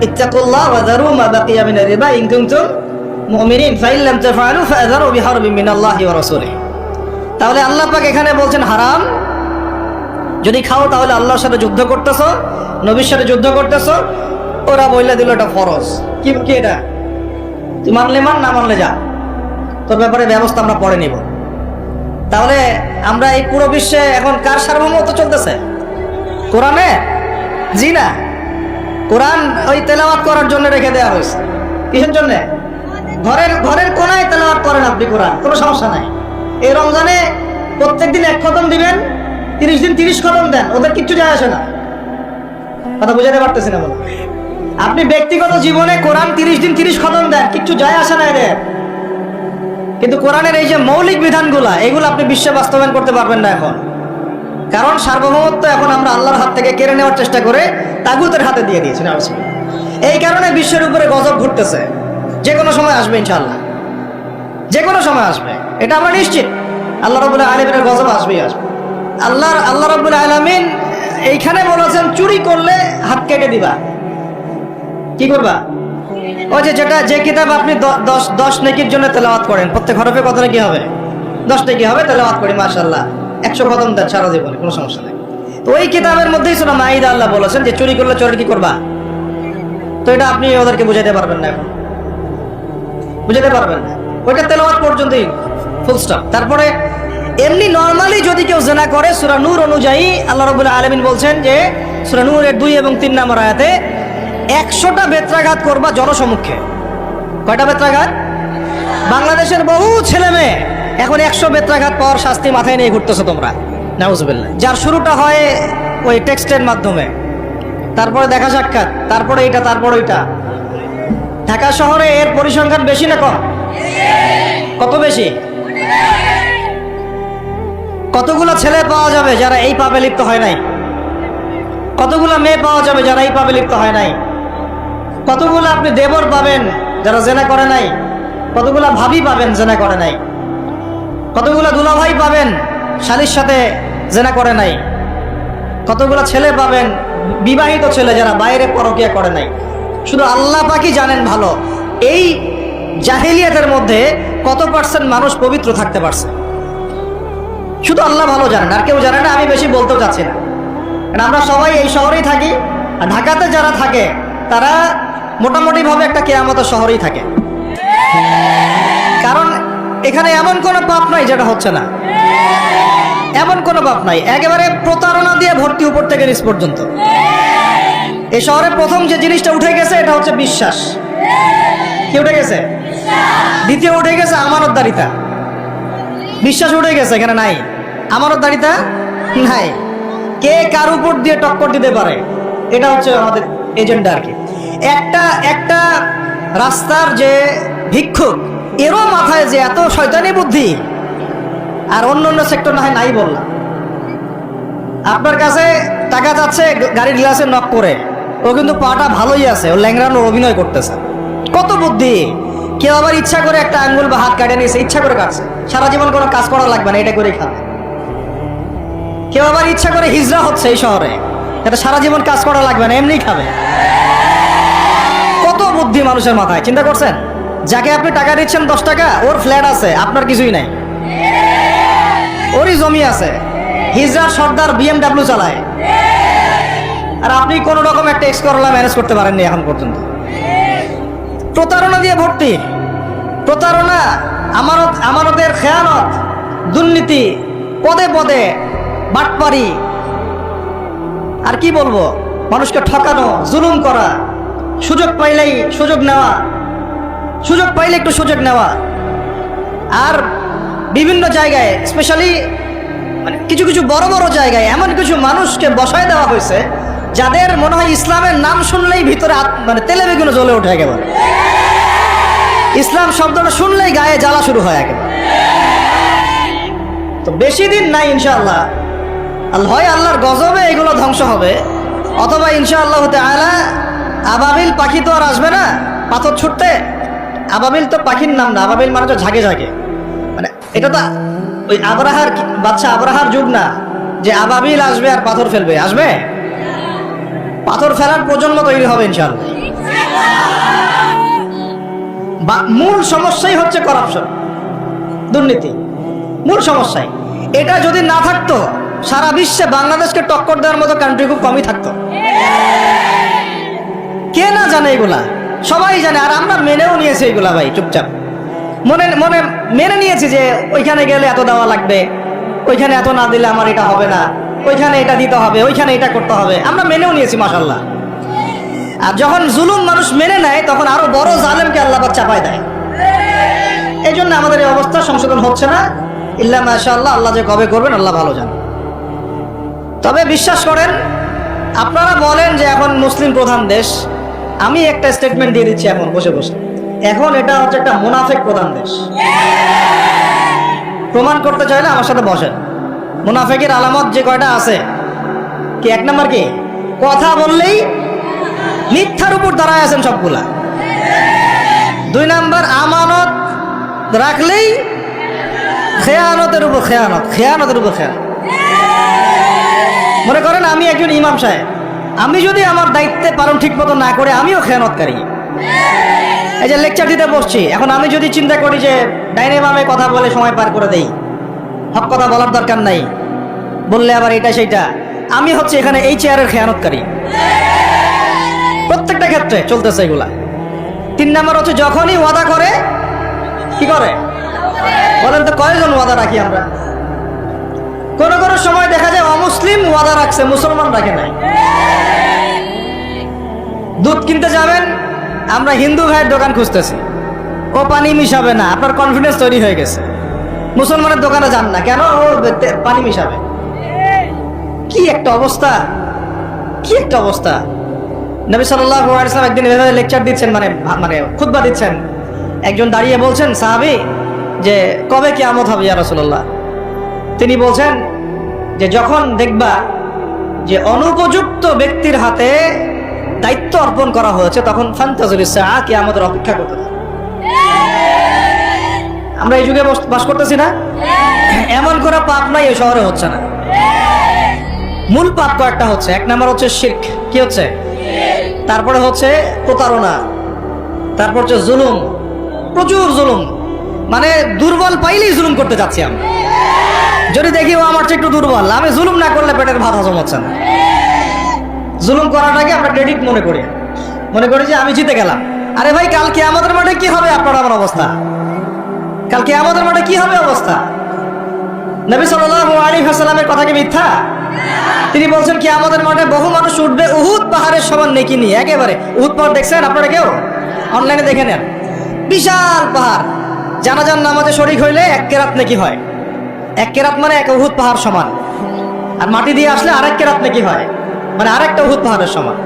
ইত্তাকুল্লাহ ওয়া যারু মা বাকিয়া মিনার রিবা ইন কুনতুম মুমিনিন ফাইন লাম তাফআলু ফাযারু বিহারবিন মিনাল্লাহি ওয়া রাসূলিহি। তাহলে আল্লাহ পাক এখানে বলছেন হারাম, যদি খাও তাহলে আল্লাহর সাথে যুদ্ধ করতেছো, নবীর সাথে যুদ্ধ করতেছো। ওরা বইলা দিল এটা ফরজ। কি কি এটা? তুই মানলে মান, না মানলে যা, তোর ব্যাপারে ব্যবস্থা আমরা পরে নিব। তাহলে আমরা এই পুরো বিশ্বে এখন কার সার্বভৌমত্ব চলতেছে? কোরআনে? জি না, কোরআন ওই তেলাওয়াত করার জন্য রেখে দেওয়া হয়েছে। কিসের জন্য? ঘরের কোনায় তেলাওয়াত করেন আপনি কোরআন, কোনো সমস্যা নাই। এই রমজানে প্রত্যেকদিন 1 খতম দিবেন, 30 দিন 30 খতম দেন, ওদের কিচ্ছু যায় আসে না। কথা বুঝাতে পারতেছি না বলো? আপনি ব্যক্তিগত জীবনে কোরআন 30 দিন 30 খতম দেন, কিচ্ছু যায় আসে না এদের। কিন্তু কোরআনের এই যে মৌলিক বিধানগুলা, এগুলো আপনি বিশ্বে বাস্তবায়ন করতে পারবেন না এখন। কারণ সার্বভৌমত্ব এখন আমরা আল্লাহর হাত থেকে কেড়ে নেওয়ার চেষ্টা করে তাগুতের হাতে দিয়ে দিয়েছি। এই কারণে বিশ্বের উপরে গজব ঘুরতেছে। যে কোনো সময় আসবে ইনশাআল্লাহ, যে কোনো সময় আসবে, এটা আমরা নিশ্চিত। আল্লাহ রাব্বুল আলামিনের গজব আসবেই আসবে। আল্লাহ রাব্বুল আলামিন এইখানে বলেছেন চুরি করলে হাত কেটে দিবা। কি করবা? ওই যে কিতাব আপনি 10 নেকির জন্য তেলাওয়াত করেন, প্রত্যেক হরফে কত নেকি হবে? 10 নেকি হবে। তেলাওয়াত করি মাশাআল্লাহ, 100 খতম দেন সারা জীবনে, কোনো সমস্যা নেই। তো ওই কিতাবের মধ্যেই সূরা মাইদা আল্লাহ বলেছেন যে চুরি করলে চোরের কি করবা। তো এটা আপনি ওদেরকে বুঝাইতে পারবেন না, এখন বুঝাইতে পারবেন না। ওইটা তেলাওয়াত পর্যন্তই, ফুল স্টপ। তারপরে এমনি নরমালি যদি কেউ জিনা করে, সূরা নূর অনুযায়ী আল্লাহ রাব্বুল আলামিন বলছেন যে সূরা নূরের 2 এবং 3 নম্বর আয়াতে 100টা বেত্রাঘাত করবা জনসমক্ষে। কয়টা বেত্রাঘাত? বাংলাদেশের বহু ছেলে মেয়ে এখন 100 বেত্রাঘাত পাওয়ার শাস্তি মাথায় নিয়ে ঘুরতেছো তোমরা, নাউজুবিল্লাহ। যার শুরুটা হয় ওই টেক্সটের মাধ্যমে, তারপরে দেখা সাক্ষাৎ, তারপরে এটা, তারপরে ওইটা। ঢাকা শহরে এর পরিসংখ্যান বেশি না কম? কত বেশি? কতগুলো ছেলে পাওয়া যাবে যারা এই পাপে লিপ্ত হয় নাই? কতগুলো মেয়ে পাওয়া যাবে যারা এই পাপে লিপ্ত হয় নাই? কতগুলো আপনি দেবর পাবেন যারা জেনা করে নাই? কতগুলো ভাবি পাবেন জেনা করে নাই? কতগুলো দুলাভাই পাবেন শালীর সাথে জেনা করে নাই? কতগুলো ছেলে পাবেন বিবাহিত ছেলে যারা বাইরে পরকিয়া করে নাই? শুধু আল্লাহ পাকই জানেন ভালো এই জাহেলিয়াতের মধ্যে কত পার্সেন্ট মানুষ পবিত্র থাকতে পারছে। শুধু আল্লাহ ভালো জানেন, আর কেউ জানে না। আমি বেশি বলতেও চাচ্ছি না, কারণ আমরা সবাই এই শহরেই থাকি। আর ঢাকাতে যারা থাকে তারা মোটামুটি ভাবে একটা কেয়ামতের শহরেই থাকে। কারণ এখানে এমন কোনো পাপ নাই যেটা হচ্ছে না, এমন কোনো পাপ নাই। একেবারে প্রতারণা দিয়ে ভর্তি, উপর থেকে নিচ পর্যন্ত। এই শহরে প্রথম যে জিনিসটা উঠে গেছে এটা হচ্ছে বিশ্বাস। কি উঠে গেছে? দ্বিতীয় উঠে গেছে আমানতদারিতা। বিশ্বাস উঠে গেছে, এখানে নাই। আমানতদারিতা নাই। কে কার উপর দিয়ে টক্কর দিতে পারে, এটা হচ্ছে আমাদের এজেন্ডা আর কি। একটা রাস্তার যে ভিক্ষুক, এরও মাথায় যে এত শয়তানি বুদ্ধি, আর অন্য সেক্টর না হয় নাই বললাম। আপনার কাছে টাকা যাচ্ছে গাড়ির গ্লাসে নক করে, ও কিন্তু পাটা ভালোই আছে, ও ল্যাংড়ানোর অভিনয় করতেছে। কত বুদ্ধি! কেউ আবার ইচ্ছা করে একটা আঙ্গুল বা হাত কাটে নিয়েছে, ইচ্ছা করে কাটছে, সারা জীবন কোনো কাজ করা লাগবে না, এটা করেই খাবে। কেউ আবার ইচ্ছা করে হিজরা হচ্ছে এই শহরে, এটা সারা জীবন কাজ করা লাগবে না, এমনি খাবে। কত বুদ্ধি মানুষের মাথায়, চিন্তা করছেন? যাকে আপনি টাকা দিচ্ছেন 10 টাকা, ওর ফ্ল্যাট আছে, আপনার কিছুই নাই, ওরই জমি আছে, হিজরার সর্দার BMW চালায়, আর আপনি কোন রকম একটা এক্সকরলা ম্যানেজ করতে পারেননি এখন পর্যন্ত। প্রতারণা দিয়ে ভর্তি, প্রতারণা, আমানতের খেয়ানত, দুর্নীতি, পদে পদে বাটপারি, আর কি বলবো, মানুষকে ঠকানো, জুলুম করা, সুযোগ পাইলেই সুযোগ নেওয়া, সুযোগ পাইলে একটু সুযোগ নেওয়া। আর বিভিন্ন জায়গায়, স্পেশালি মানে কিছু কিছু বড় বড় জায়গায় এমন কিছু মানুষকে বসায় দেওয়া হয়েছে যাদের মনে হয় ইসলামের নাম শুনলেই ভিতরে মানে তেলে বেগুনে জ্বলে ওঠে একেবারে। ইসলাম শব্দটা শুনলেই গায়ে জ্বালা শুরু হয় একেবারে। তো বেশি দিন নাই ইনশাআল্লাহ, হয় আল্লাহর গজবে এগুলো ধ্বংস হবে, অথবা ইনশাআল্লাহ তাআলা আবাবিল পাখি তো আর আসবে না পাথর ছুটতে। আবাবিল তো পাখির নাম না, আবাবিল মানে তো ঝাঁকে ঝাঁকে, মানে এটা তো ওই আবরাহার বাচ্চা আবরাহার যুগ না যে আবাবিল আসবে আর পাথর ফেলবে। আসবে, পাথর ফেলার প্রজন্ম তৈরি হবে ইনশাআল্লাহ। মূল সমস্যাই হচ্ছে করাপশন, দুর্নীতি, মূল সমস্যাই। এটা যদি না থাকতো সারা বিশ্বে বাংলাদেশকে টক্কর দেওয়ার মতো কান্ট্রি খুব কমই থাকতো। কে না জানে এগুলা, সবাই জানে, আর আমরা মেনেও নিয়েছি এগুলা ভাই, চুপচাপ মনে মনে মেনে নিয়েছি যে ওইখানে গেলে এত দেওয়া লাগবে, ওইখানে এত না দিলে আমার এটা হবে না, ওইখানে এটা দিতে হবে, ওইখানে এটা করতে হবে, আমরা মেনেও নিয়েছি মাশাআল্লাহ। আর যখন জুলুম মানুষ মেনে নেয় তখন আরো বড় জালেমকে আল্লাহ পাক চাপায় দেয়। এই জন্য আমাদের এই অবস্থা সংশোধন হচ্ছে না, ইল্লা মাশাআল্লাহ। আল্লাহ যে কবে করবেন আল্লাহ ভালো জানেন। তবে বিশ্বাস করেন, আপনারা বলেন যে এখন মুসলিম প্রধান দেশ, আমি একটা স্টেটমেন্ট দিয়ে দিচ্ছি এখন বসে বসে, এখন এটা হচ্ছে একটা মুনাফিক প্রধান দেশ। প্রমাণ করতে চাইলে আমার সাথে বসেন। মুনাফিকের আলামত যে কয়টা আছে, কি এক নাম্বার কি, কথা বললেই মিথ্যার উপর দাঁড়ায় আছেন সবগুলা। 2 নাম্বার, আমানত রাখলেই খেয়ানতের উপর খেয়ানত, খেয়ানতের উপর খেয়ানত। মনে করেন আমি একজন ইমাম সাহেব, আমি যদি আমার দায়িত্বে পালন ঠিক মতো না করে আমিও খেয়ানতকারী। এই যে লেকচার দিতে বসছি, এখন আমি যদি চিন্তা করি যে ডাইনে বামে কথা বলে সময় পার করে দেই, হক কথা বলার দরকার নাই, বললে আবার এটা সেইটা, আমি হচ্ছে এখানে এই চেয়ারের খেয়ানতকারী। প্রত্যেকটা ক্ষেত্রে চলতেছে এগুলা। 3 নাম্বার হচ্ছে যখনই ওয়াদা করে কি করে বলেন তো, কয়জন ওয়াদা রাখি আমরা? কোন কোন সময় দেখা যায় অমুসলিম ওয়াদা রাখছে, মুসলমান রাখে নাই। দুধ কিনতে যাবেন, আমরা হিন্দু ভাইয়ের দোকান খুঁজতেছি, ও পানি মিশাবে না, আপনার কনফিডেন্স তৈরি হয়ে গেছে। মুসলমানের দোকানে যান না, কেন? ও পানি মিশাবে। কি একটা অবস্থা, কি একটা অবস্থা। নবী সাল্লাল্লাহু আলাইহি ওয়াসাল্লাম একদিন এভাবে লেকচার দিচ্ছেন, মানে খুতবা দিচ্ছেন। একজন দাঁড়িয়ে বলছেন সাহাবী যে কবে কিয়ামত হবে ইয়া রাসূলুল্লাহ? তিনি বলছেন যে যখন দেখবা যে অনুপযুক্ত ব্যক্তির হাতে দায়িত্ব অর্পণ করা হয়েছে তখন ফান্তাযিরুস সাআ, কিয়ামতের অপেক্ষা করতে থাকো। আমরা এই যুগে বাস করতেছি না? এমন করে পাপ নাই এই শহরে হচ্ছে না। মূল পাপ কয়েকটা হচ্ছে। 1 নাম্বার হচ্ছে শিরক, কি হচ্ছে? তারপরে হচ্ছে প্রতারণা, তারপর হচ্ছে জুলুম, প্রচুর জুলুম, মানে দুর্বল পাইলেই জুলুম করতে যাচ্ছি আমরা। যদি দেখি ও আমার চেয়ে একটু দুর্বল, আমি জুলুম না করলে পেটের ভাত হজম হচ্ছে না। জুলুম করাটাকে আমরা ক্রেডিট মনে করি যে আমি জিতে গেলাম। আরে ভাই, কাল কিয়ামতের মাঠে কি হবে আপনার আমার অবস্থা? কাল কিয়ামতের মাঠে কি হবে অবস্থা? নবী সাল্লাল্লাহু আলাইহি ওয়াসাল্লামের কথা কি মিথ্যা? তিনি বলছেন কিয়ামতের মাঠে বহু মানুষ উঠবে উহুদ পাহাড়ের সমান নেকি নিয়ে। একেবারে উহুদ পাহাড় দেখছেন আপনারা কেউ? অনলাইনে দেখে নেন, বিশাল পাহাড়। জানাজার নামাজে শরীক হইলে 1 কেরাত নেকি হয়। 1 কেরাত মানে 1 উহুদ পাহাড় সমান। আর মাটি দিয়ে আসলে আরেক কেরাত নেকি হয়, মানে আরেকটা উহুদ পাহাড়ের সমান।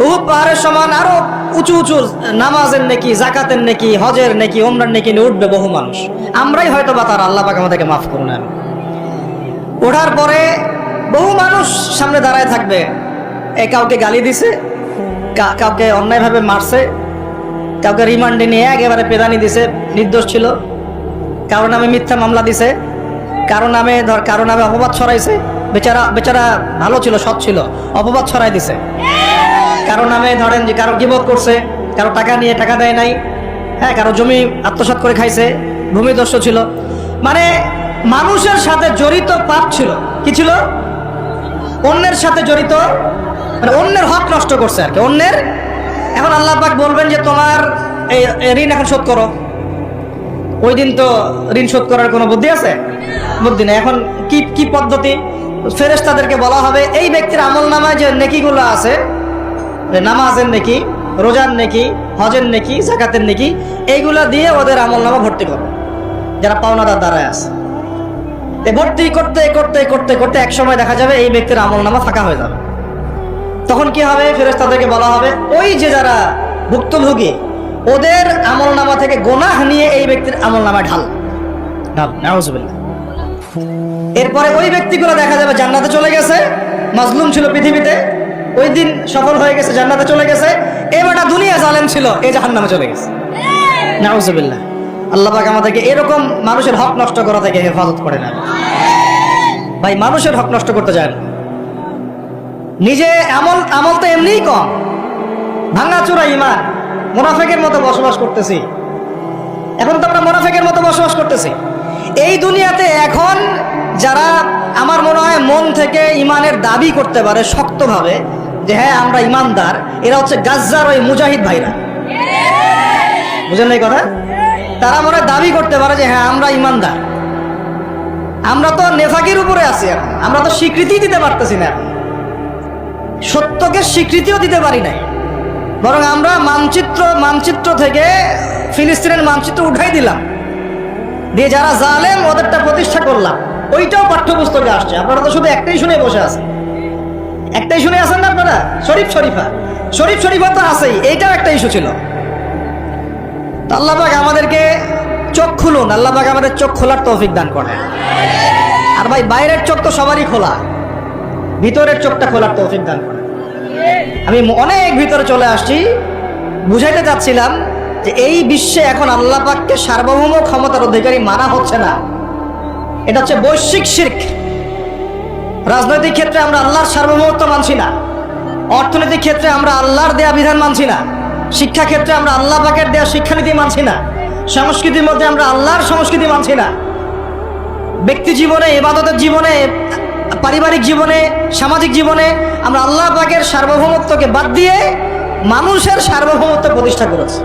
উহুদ পাহাড়ের সমান আরো উঁচু উঁচু নামাজের নেকি, জাকাতের নেকি, হজের নেকি, ওমরার নেকি নিয়ে উঠবে বহু মানুষ। আমরাই হয়তো বা তার, আল্লাহ পাক আমাদেরকে মাফ করুন। ওঠার পরে বহু মানুষ সামনে দাঁড়ায় থাকবে। কাউকে গালি দিছে, কাউকে অন্যায়ভাবে মারছে, কাউকে রিমান্ডে নিয়ে একেবারে পেদানি দিছে, নির্দোষ ছিল, কারো নামে মিথ্যা মামলা দিছে, কারো নামে অপবাদ ছড়াইছে। বেচারা ভালো ছিল, সৎ ছিল, অপবাদ ছড়াই দিছে। কারো নামে ধরেন যে কারো গীবত করছে, কারো টাকা নিয়ে টাকা দেয় নাই, হ্যাঁ, কারো জমি আত্মসাৎ করে খাইছে, ভূমিদস্যু ছিল। মানে মানুষের সাথে জড়িত পাপ ছিল। কি ছিল? অন্যের সাথে জড়িত, মানে অন্যের হক নষ্ট করছে আর কি, অন্যের। এখন আল্লাহ পাক বলবেন যে তোমার এই ঋণ এখন শোধ করো। ওই দিন তো ঋণ শোধ করার কোনো বুদ্ধি আছে? বুদ্ধি নেই। এখন কি পদ্ধতি? ফেরেশতাদেরকে বলা হবে এই ব্যক্তির আমলনামায় যে নেকিগুলো আছে, নামাজের নেকি, রোজার নেকি, হজের নেকি, যাকাতের নেকি, এইগুলা দিয়ে ওদের আমলনামা ভর্তি করো, যারা পাওনাদার দাঁড়ায় আছে। ভর্তি করতে করতে করতে করতে এক সময় দেখা যাবে এই ব্যক্তির আমলনামা ফাঁকা হয়ে যাবে। তখন কি হবে? ফেরেশতাদেরকে বলা হবে ওই যে যারা ভুক্তভোগী, ওদের আমলনামা থেকে গুনাহ নিয়ে এই ব্যক্তির আমলনামায় ঢাল ঢাল, নাউজুবিল্লাহ। এরপরে ওই ব্যক্তিগুলো দেখা যাবে জান্নাতে চলে গেছে, মাজলুম ছিল পৃথিবীতে, ওই দিন সফল হয়ে গেছে, জান্নাতে চলে গেছে। এবারটা দুনিয়া জালেম ছিল, এই জাহান্নামে চলে গেছে, নাউজুবিল্লাহ। আল্লাহ পাক আমাদেরকে এরকম মানুষের হক নষ্ট করা থেকে হেফাজত করে না ভাই। মানুষের হক নষ্ট করতে যায় না। নিজে আমল তো এমনিই কম, ভাঙাচোরা ঈমান, মুনাফিকের মতো বসবাস করতেছি। এখন তো আমরা মুনাফিকের মতো বসবাস করতেছি এই দুনিয়াতে। এখন যারা আমার মনে হয় মন থেকে ঈমানের দাবি করতে পারে শক্তভাবে যে হ্যাঁ আমরা ঈমানদার, এরা হচ্ছে গাজ্জার ওই মুজাহিদ ভাইরা। বুঝেন না এই কথা? তারা মনে হয় দাবি করতে পারে যে হ্যাঁ আমরা ঈমানদার। আমরা তো নেফাকির উপরে আছি, এখন আমরা তো স্বীকৃতি দিতে পারতেছি না, সত্যকে স্বীকৃতিও দিতে পারি নাই। বরং আমরা মানচিত্র থেকে ফিলিস্তিনের মানচিত্র উঠাই দিলাম, দিয়ে যারা জালেম ওদেরটা প্রতিষ্ঠা করলাম। ওইটাও পাঠ্যপুস্তকে আসছে, আপনারা তো শুধু একটাই শুনে বসে আছেন। একটাই শুনে আছেন না আপনারা? শরীফ শরীফা তো আছেই, এইটাও একটা ইস্যু ছিল। আল্লাহ পাক আমাদেরকে চোখ খুলুন, আল্লাহ পাক আমাদের চোখ খোলার তৌফিক দান করেন। আর ভাই বাইরের চোখ তো সবারই খোলা, ভিতরের চোখটা খোলার তৌফিক দান করেন। আমি অনেক ভিতরে চলে আসছি, বুঝাইতে চাচ্ছিলাম যে এই বিশ্বে এখন আল্লাহ পাককে সার্বভৌম ক্ষমতার অধিকারী মানা হচ্ছে না। এটা হচ্ছে বৈশ্বিক শিরক। রাজনৈতিক ক্ষেত্রে আমরা আল্লাহর সার্বভৌমত্ব মানছি না, অর্থনৈতিক ক্ষেত্রে আমরা আল্লাহর দেয়া বিধান মানছি না, শিক্ষা ক্ষেত্রে আমরা আল্লাহ পাকের দেয়া শিক্ষানীতি মানছি না, সংস্কৃতির মধ্যে আমরা আল্লাহর সংস্কৃতি মানছি না, ব্যক্তি জীবনে, ইবাদতের জীবনে, পারিবারিক জীবনে, সামাজিক জীবনে আমরা আল্লাহ পাকের সার্বভৌমত্বকে বাদ দিয়ে মানুষের সার্বভৌমত্ব প্রতিষ্ঠা করেছি।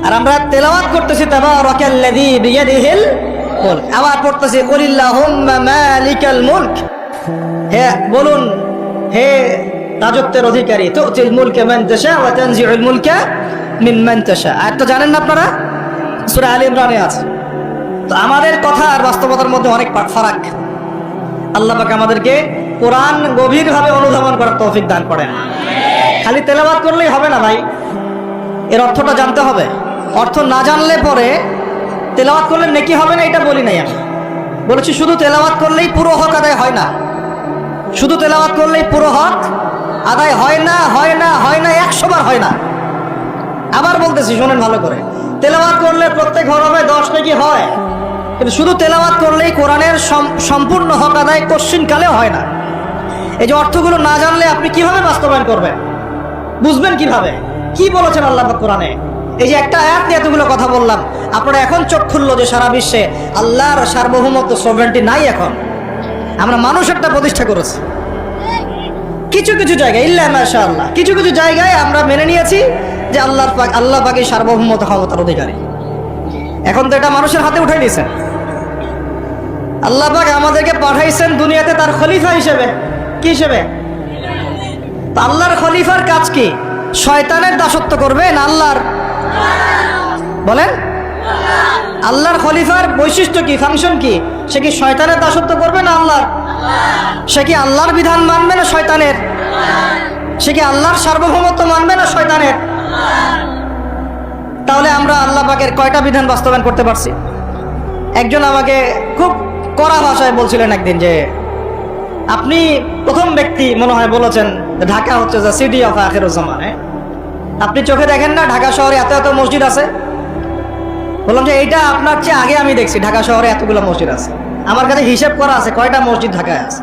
আর আমরা তেলাওয়াত করতেছি তাবারাকাল্লাযী বিয়াদিহিল মুলক, আবার পড়তেছি কুলিল্লাহুম্মা মালিকাল মুলক, হে বলুন হে রাজত্বের অধিকারী, তুতিল মুলকা মান তাশা ওয়া তানজিউল মুলকা মিম্মান তাশা। আর তো জানেন না আপনারা, সূরা আলে ইমরানে আছে। তো আমাদের কথা আর বাস্তবতার মধ্যে অনেক ফারাক। আল্লাহ পাক আমাদেরকে কোরআন গভীরভাবে অনুধাবন করার তৌফিক দান করেন। খালি তেলাওয়াত করলেই হবে না ভাই, এর অর্থটা জানতে হবে। অর্থ না জানলে পরে তেলাওয়াত করলে নেকি হবে না, এটা বলি নাই আমি। বলেছি শুধু তেলাওয়াত করলেই পুরো হক আদায় হয় না, শুধু তেলাওয়াত করলেই পুরো হক আদায় হয় না, 100 বার হয় না। আবার বলতেছি শোনেন ভালো করে, তেলাওয়াত করলে প্রত্যেক হরফে 10 নেকি হয়, কিন্তু শুধু তেলাওয়াত করলেই কোরআনের সম্পূর্ণ হক আদায় কোশ্চিনকালে হয় না। এই যে অর্থগুলো না জানলে আপনি কিভাবে বাস্তবায়ন করবেন, বুঝবেন কিভাবে, কি বলেছেন আল্লাহ পাক কোরআনে? এই যে একটা আয়াত নিয়ে এতগুলো কথা বললাম, আপনারা এখন চোখ খুললো যে সারা বিশ্বে আল্লাহর সার্বভৌমত্ব সভরেন্টি নাই। এখন আমরা মানুষেরটা প্রতিষ্ঠা করেছি কিছু কিছু জায়গায়, ইল্লা মাশাআল্লাহ, কিছু কিছু জায়গায় আমরা মেনে নিয়েছি যে আল্লাহ পাকের সার্বভৌমত্ব ক্ষমতার অধিকারী। এখন তো এটা মানুষের হাতে উঠাই দিয়েছেন। আল্লাহ পাক আমাদেরকে পাঠাইছেন দুনিয়াতে তার খলিফা হিসেবে। কি হিসেবে? আল্লাহর খলিফার কাজ কি? শয়তানের দাসত্ব করবে না আল্লাহর? বলেন, আল্লাহর খলিফার বৈশিষ্ট্য কি, ফাংশন কি? সে কি শয়তানের দাসত্ব করবে না আল্লাহর? সে কি আল্লাহর বিধান মানবে না শয়তানের? সে কি আল্লাহর সার্বভৌমত্ব মানবে না শয়তানের? তাহলে আমরা আল্লাহ পাকের কয়টা বিধান বাস্তবায়ন করতে পারছি? একজন আমাকে খুব কড়া ভাষায় বলছিলেন একদিন যে আপনি প্রথম ব্যক্তি মনে হয় বলেছেন ঢাকা হচ্ছে যে সিটি অফ আখিরুজ্জামান। আপনি চোখে দেখেন না ঢাকা শহরে এত এত মসজিদ আছে? বললাম যে এইটা আপনার চেয়ে আগে আমি দেখছি ঢাকা শহরে এতগুলো মসজিদ আছে, আমার কাছে হিসাব করা আছে কয়টা মসজিদ ঢাকায় আছে।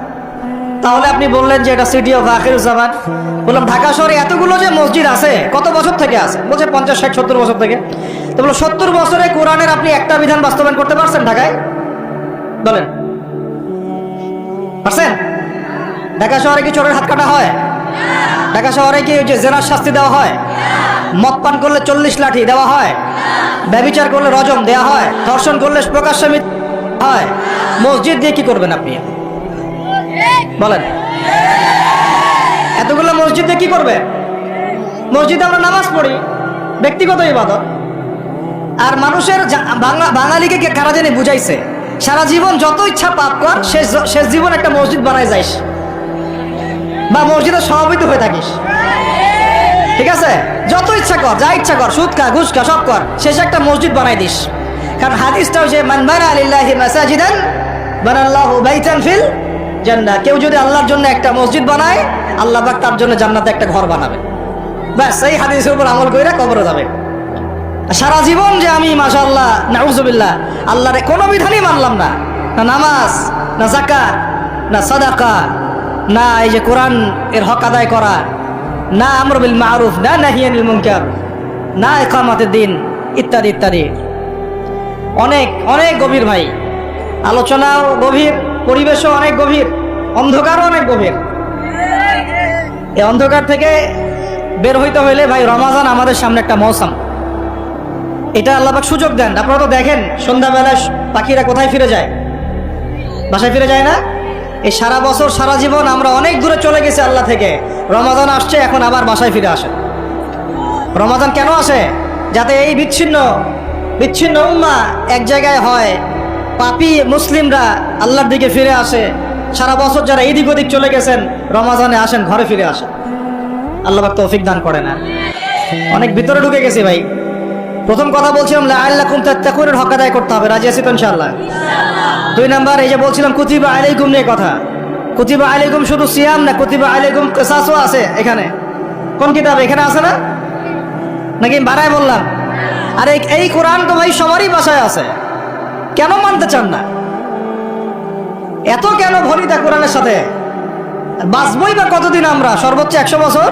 তাহলে আপনি বললেন যে এটা সিটি অফ আখিরুজ্জামান। বললাম ঢাকা শহরে এতগুলো যে মসজিদ আছে কত বছর থেকে আছে? বলছে 50, 60, 70 বছর থেকে। তো বলো 70 বছরে কোরআনের আপনি একটা বিধান বাস্তবায়ন করতে পারছেন ঢাকায়? বলেন, পারছেন? ঢাকা শহরে কি চোরের হাত কাটা হয়? ঢাকা শহরে কি যে জেনার শাস্তি দেওয়া হয়? মদ পান করলে 40 লাঠি দেওয়া হয়? ব্যভিচার করলে রজম দেওয়া হয়? ধর্ষণ করলে প্রকাশ্যে মৃত্যু হয়? মসজিদ দিয়ে কি করবেন আপনি বলেন? এতগুলো মসজিদ দিয়ে কি করবে? মসজিদে আমরা নামাজ পড়ি, ব্যক্তিগত ইবাদত। আর মানুষের বাঙালিকে কারা জানি বুঝাইছে সারা জীবন যত ইচ্ছা পাপ কর, শেষ জীবন একটা মসজিদ বানায় যাইস বা মসজিদের সভাপতি হয়ে থাকিস। ঠিক আছে, যত ইচ্ছা কর, যা ইচ্ছা কর, সুদ খা, ঘুষ খা, সব কর, শেষে একটা মসজিদ বানাই দিস। কারণ হাদিসটা হচ্ছে মান বানা লিল্লাহি মাসাজিদান বানাল্লাহু বাইতান ফিল জান্নাহ। কেউ যদি আল্লাহর জন্য একটা মসজিদ বানায়, আল্লাহ পাক তার জন্য জান্নাতে একটা ঘর বানাবে। ব্যাস, এই হাদিসের উপর আমল কইরা কবরে যাবে। সারা জীবন যে আমি মাশাআল্লাহ নাউযুবিল্লাহ আল্লাহর কোনো বিধানই মানলাম না, না নামাজ, না যাকাত, না সাদাকা, না এই যে কোরআন এর হক আদায় করা, না আমর বিল মারুফ, না নাহি আনিল মুনকার, না ইকামাতের দিন, ইত্যাদি ইত্যাদি। অনেক অনেক গভীর ভাই, আলোচনাও গভীর, পরিবেশও অনেক গভীর, অন্ধকারও অনেক গভীর। এই অন্ধকার থেকে বের হইতে হইলে ভাই রমাজান আমাদের সামনে একটা মৌসুম, এটা আল্লাহ পাক সুযোগ দেন। আপনারা তো দেখেন সন্ধ্যাবেলা পাখিরা কোথায় ফিরে যায়, বাসায় ফিরে যায় না? এই সারা বছর সারা জীবন আমরা অনেক দূরে চলে গেছি আল্লাহ থেকে, রমাজান আসছে এখন আবার বাসায় ফিরে আসে। রমাজান কেন আসে? যাতে এই বিচ্ছিন্ন বিচ্ছিন্ন উম্মাহ এক জায়গায় হয়, পাপী মুসলিমরা আল্লাহর দিকে ফিরে আসে। সারা বছর যারা এদিক ওদিক চলে গেছেন, রমাজানে আসেন, ঘরে ফিরে আসেন। আল্লাহ পাক তৌফিক দান করে না। অনেক ভিতরে ঢুকে গেছি ভাই। প্রথম কথা বলছিলাম লাআল্লাকুম তাত্তাকুনের হক আদায় করতে হবে, রাজি আছি তো ইনশাআল্লাহ? 2 নাম্বার এই যে বলছিলাম কুতিবা আলাইকুম নিয়ে কথা। কুতিবা আলাইকুম শুধু সিয়াম না, কুতিবা আলাইকুম কিসাসও আছে এখানে। কোন কিতাবে? এখানে আছে না? নাকি বাড়ায় বললাম? আরে এই কোরআন তো ভাই সবারই বাসায় আছে, কেন মানতে চান না? এত কেন ভরিতা কোরআনের সাথে? বাঁচবই বা কতদিন আমরা? সর্বোচ্চ 100 বছর।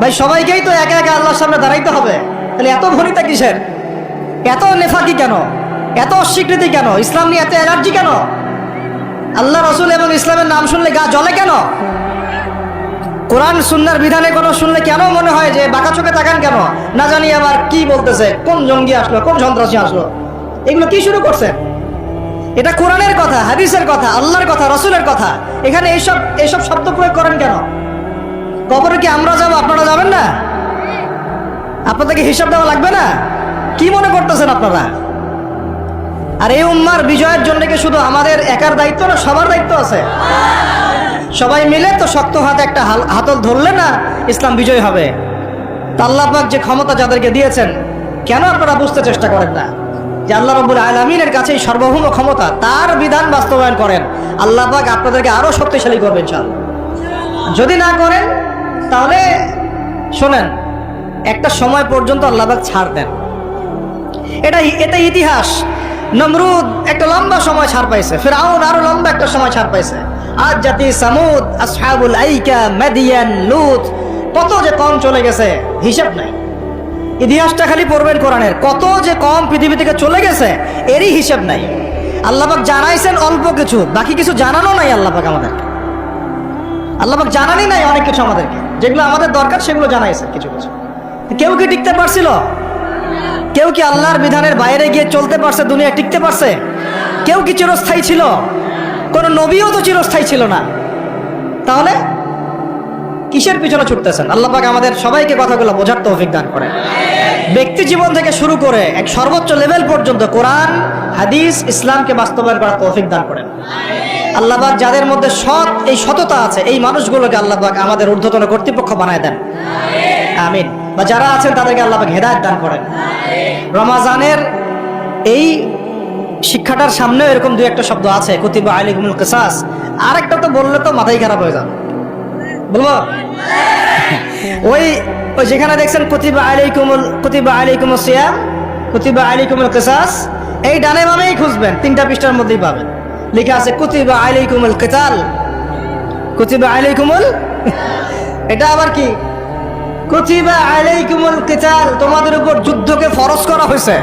ভাই সবাইকেই তো একা একা আল্লাহর সামনে দাঁড়াইতে হবে, তাহলে এত ভরিতা কিসের? এত নেফাকি কেন? এত অস্বীকৃতি কেন? ইসলাম নিয়ে এত এলার্জি কেন? আল্লাহ রসুল এবং ইসলামের নাম শুনলে গা জ্বলে কেন? কোরআন সুন্নাহর বিধানে কোনো শুনলে কেন মনে হয় যে বাঁকা চোখে তাকান কেন? না জানি আবার কি বলতেছে, কোন জঙ্গি আসলো, কোন সন্ত্রাসী আসলো, এগুলো কি শুরু করছে? এটা কোরআনের কথা, হাদিসের কথা, আল্লাহর কথা, রসুলের কথা। এখানে এইসব শব্দ প্রয়োগ করেন কেন? কবরে কি আমরা যাবো, আপনারা যাবেন না? আপনাদেরকে হিসাব দেওয়া লাগবে না? কি মনে করতেছেন আপনারা? আর এই উম্মার বিজয়ের জন্য কি শুধু আমাদের একার দায়িত্ব না, সবার দায়িত্ব আছে? সবাই মিলে তো শক্ত হাতে একটা হাতল ধরলে না ইসলাম বিজয় হবে। তা আল্লাহ পাক যে ক্ষমতা যাদেরকে দিয়েছেন, কেন আপনারা বুঝতে চেষ্টা করেন না যে আল্লাহ রাব্বুল আলামিনের কাছে সর্বভৌম ক্ষমতা, তার বিধান বাস্তবায়ন করেন, আল্লাহ পাক আপনাদেরকে আরো শক্তিশালী করবেন ইনশাআল্লাহ। যদি না করেন তাহলে শোনেন, একটা সময় পর্যন্ত আল্লাহ পাক ছাড় দেন। এটা ইতিহাস। নমরুদ একটা লম্বা সময় ছাড় পাইছে, ফিরআউন আরো লম্বা একটা সময় ছাড় পাইছে, আজ জাতি সামুদ, আসহাবুল আইকা, মাদিয়ান, লূত, কত যে কম চলে গেছে হিসাব নাই। ইতিহাসটা খালি পড়বেন কোরআনের, কত যে কম পৃথিবী থেকে চলে গেছে এরই হিসাব নাই। আল্লাহ পাক জানাইছেন অল্প কিছু, বাকি কিছু জানানো নাই আল্লাহ পাক আমাদেরকে। আল্লাহ পাক জানানি নাই অনেক কিছু আমাদেরকে, যেগুলো আমাদের দরকার সেগুলো জানাইছে কিছু কিছু। কেউ কি টিকতে পারছিল? কেউ কি আল্লাহর বিধানের বাইরে গিয়ে চলতে পারছে? দুনিয়া টিকতে পারছে? কেউ কি চিরস্থায়ী ছিল? কোন নবীও তো চিরস্থায়ী ছিল না। তাহলে কিসের পিছনে ছুটতেছেন? আল্লাহ পাক আমাদের সবাইকে কথাগুলো বোঝার তৌফিক দান করেন। ব্যক্তি জীবন থেকে শুরু করে এক সর্বোচ্চ লেভেল পর্যন্ত কোরআন, হাদিস, ইসলামকে বাস্তবায়ন করার তৌফিক দান করেন। আল্লাহ পাক যাদের মধ্যে এই সততা আছে, এই মানুষগুলোকে আল্লাহ পাক আমাদের ঊর্ধ্বতন কর্তৃপক্ষ বানায় দেন, আমিন। বা যারা আছেন তাদেরকে আল্লাহ পাক হেদায়েত দান করেন। রমাজানের এই শিক্ষাটার সামনে এরকম 2-1টা শব্দ আছে, কুতিবা আলাইকুমুল কিসাস। আরেকটা তো বললে তো মাথাই খারাপ হয়ে যাবে, বলবো? ওই যেখানে দেখছেন কুতিবা আলাইকুমুস সিয়াম, কুতিবা আলাইকুমুল কিসাস, এই ডানে বামেই খুঁজবেন, 3টা পৃষ্ঠার মধ্যেই পাবেন। লেখা আছে কুতিবা আলাইকুমুল কিতাল, কুতিবা আলাইকুমুল, এটা আবার কি? কুতিবা আলাইকুমুল কিতাল, তোমাদের উপর যুদ্ধকে ফরজ করা হয়েছে।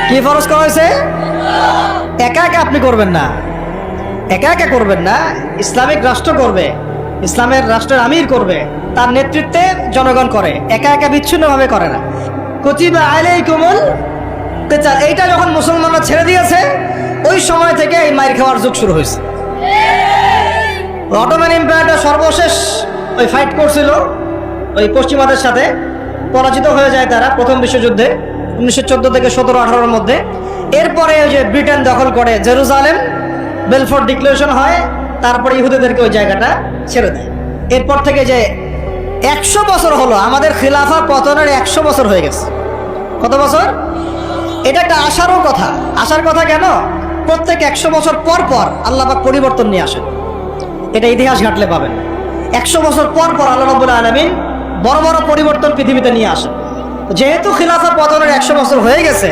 কি ফরজ করা হয়েছে? একা একা আপনি করবেন না, একা একা করবেন না, ইসলামিক রাষ্ট্র করবে, ইসলামের রাষ্ট্রের আমির করবে, তার নেতৃত্বে জনগণ করে, একা একা বিচ্ছিন্নভাবে করে না। কুতিবা আলাইকুমুল কিতাল, এইটা যখন মুসলমানরা ছেড়ে দিয়েছে, ওই সময় থেকে এই মাইর খাওয়ার যুগ শুরু হয়েছে। অটোমান এম্পায়ারটা সর্বশেষ ওই ফাইট করছিল ওই পশ্চিমাদের সাথে, পরাজিত হয়ে যায় তারা প্রথম বিশ্বযুদ্ধে 1914 থেকে 17-18-র মধ্যে। এরপরে ওই যে ব্রিটেন দখল করে জেরুজালেম, বেলফোর্ট ডিক্লারেশন হয়, তারপরে ইহুদিদেরকে ওই জায়গাটা ছেড়ে দেয়। এরপর থেকে যে 100 বছর হলো আমাদের খিলাফা পতনের, 100 বছর হয়ে গেছে। কত বছর? এটা একটা আশারও কথা। আশার কথা কেন? প্রত্যেক 100 বছর পর পর আল্লাহ পাক পরিবর্তন নিয়ে আসেন। এটা ইতিহাস ঘাটলে পাবেন। 100 বছর পর পর আল্লাহ রাব্বুল আলামিন বড় বড় পরিবর্তন পৃথিবীতে নিয়ে আসেন। যেহেতু খিলাফা পতনের 100 বছর হয়ে গেছে,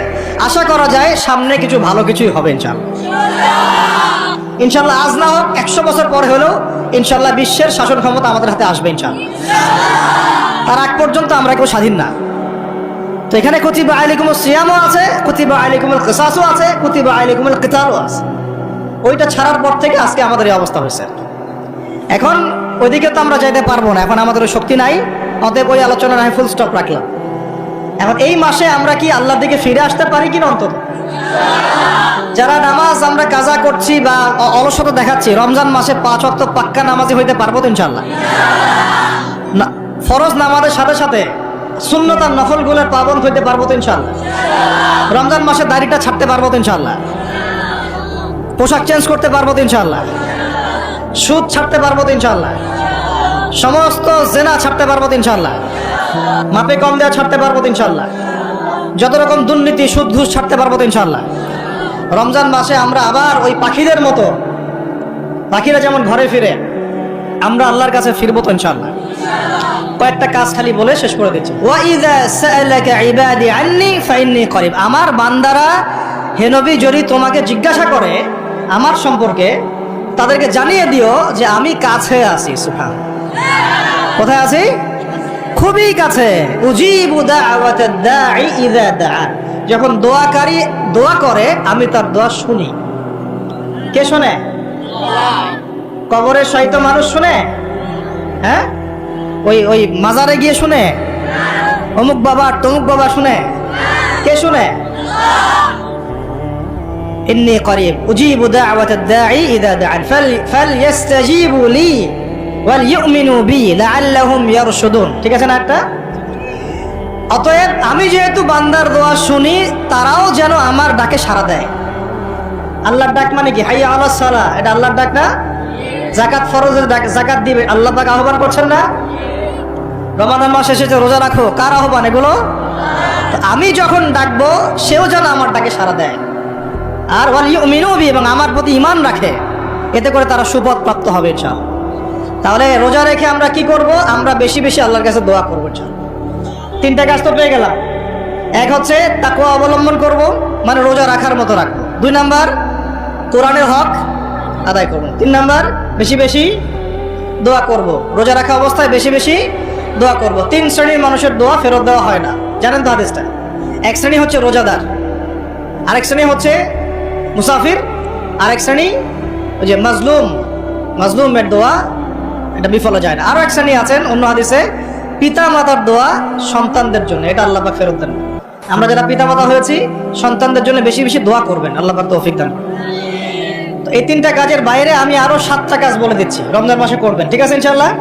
আশা করা যায় সামনে কিছু ভালো কিছুই হবে ইনশাআল্লাহ। ইনশাআল্লাহ আজ না হোক 100 বছর পরে হলেও ইনশাআল্লাহ বিশ্বের শাসন ক্ষমতা আমাদের হাতে আসবে ইনশাআল্লাহ। তার আগ পর্যন্ত আমরা কেউ স্বাধীন না। তো এখানে কুতিবা আলাইকুমুস সিয়ামও আছে, কুতিবা আলাইকুমুল কিসাসও আছে, কুতিবা আলাইকুমুল কিতালও আছে। ওইটা ছাড়ার পর থেকে আজকে আমাদের এই অবস্থা হয়েছে। এখন ওইদিকে তো আমরা যাইতে পারবো না, এখন আমাদের ওই শক্তি নাই। অতএব ওই আলোচনা আমি ফুল স্টপ রাখলাম। এখন এই মাসে আমরা কি আল্লাহর দিকে ফিরে আসতে পারি কিনা? অন্তত যারা নামাজ আমরা কাজা করছি বা অলসতা দেখাচ্ছি, রমজান মাসে 5 ওয়াক্ত পাক্কা নামাজি হইতে পারবো তো ইনশাআল্লাহ? না, ফরজ নামাজের সাথে সাথে সুন্নত আর নফলগুলোর পাবন্দ হইতে পারবো তো ইনশাআল্লাহ? রমজান মাসে দাড়িটা ছাড়তে পারবো তো ইনশাআল্লাহ? পোশাক চেঞ্জ করতে পারবো তো ইনশাআল্লাহ? সুদ ছাড়তে পারবো তো ইনশাআল্লাহ? সমস্ত জেনা ছাড়তে পারবো তো ইনশাআল্লাহ? মাপে কম দেওয়া ছাড়তে পারবো তো ইনশাআল্লাহ? যত রকম দুর্নীতি, সুদ ঘুষ ছাড়তে পারবো তো ইনশাআল্লাহ? রমজান মাসে আমরা আবার ওই পাখিদের মতো, পাখিরা যেমন ঘরে ফিরে, আমরা আল্লাহর কাছে ফিরবো তো ইনশাআল্লাহ। কয়েকটা কাজ খালি বলে শেষ করে দিচ্ছি। ওয়া ইযা সাআলাকা ইবাদি আন্নী ফাইন্নী করিব। আমার বান্দারা হে নবী যদি তোমাকে জিজ্ঞাসা করে আমার সম্পর্কে, তাদেরকে জানিয়ে দিও যে আমি কাছে আছি। সুবহানাল্লাহ। কোথায় আছি? খুবই কাছে। উজিবু দাওয়াতাদ দাঈ ইযা দাআ। যখন দোয়াকারী দোয়া করে আমি তার দোয়া শুনি। কে শুনে? কবরের শায়িত মানুষ শুনে? হ্যাঁ, ওই মাজারে গিয়ে শুনে? অমুক বাবা তমুক বাবা শুনে? কে শুনে? ইন্নী করিব উজিবু দাওয়াতাদ দাঈ ইযা দাআন ফালইস্তাজিবু লি ওয়াল ইউমিনু বি লাআল্লাহুম ইয়ারশুদুন। ঠিক আছে না একটা? অতএব আমি যেহেতু বান্দার দোয়া শুনি, তারাও যেন আমার ডাকে সাড়া দেয়। আল্লাহর ডাক মানে কি? হাইয়া আলাস সালাহ, এটা আল্লাহর ডাক না? যাকাত ফরজের ডাক, যাকাত দিবে, আল্লাহ পাক আহ্বান করছেন না? রমাদান মাস এসেছে, রোজা রাখো, কার আহ্বান এগুলো? আমি যখন ডাকবো সেও যেন আমার ডাকে সাড়া দেয়। আর ওয়াল ইউমিনু বি, এবং আমার প্রতি ঈমান রাখে, এতে করে তারা সুপথ প্রাপ্ত হবে ইনশাআল্লাহ। তাহলে রোজা রেখে আমরা কি করব? আমরা বেশি বেশি আল্লাহর কাছে দোয়া করবো ইনশাআল্লাহ। 3টা কাজ তো পেয়ে গেলাম। এক হচ্ছে তাকওয়া অবলম্বন করব, মানে রোজা রাখার মতো রাখবো। 2 নাম্বার কোরআনের হক আদায় করব। 3 নাম্বার বেশি বেশি দোয়া করব। রোজা রাখা অবস্থায় বেশি বেশি দোয়া করব। 3 শ্রেণীর মানুষের দোয়া ফেরত দেওয়া হয় না, জানেন তো হাদিসটা? এক শ্রেণী হচ্ছে রোজাদার, আরেক শ্রেণী হচ্ছে মুসাফির, আরেক শ্রেণী ওই যে মাজলুমের দোয়া, এটা বিফল যায় না। আরো এক শ্রেণী আছেন অন্য হাদিসে, পিতা মাতার দোয়া সন্তানদের জন্য, এটা আল্লাহ পাক ফেরত দেন। আমরা যারা পিতা মাতা হয়েছি, সন্তানদের জন্য বেশি বেশি দোয়া করবেন, আল্লাহ পাক তৌফিক দান করুন। তো এই 3টা কাজের বাইরে আমি আরো 7টা কাজ বলে দিচ্ছি, রমজান মাসে করবেন। ঠিক আছে ইনশাআল্লাহ?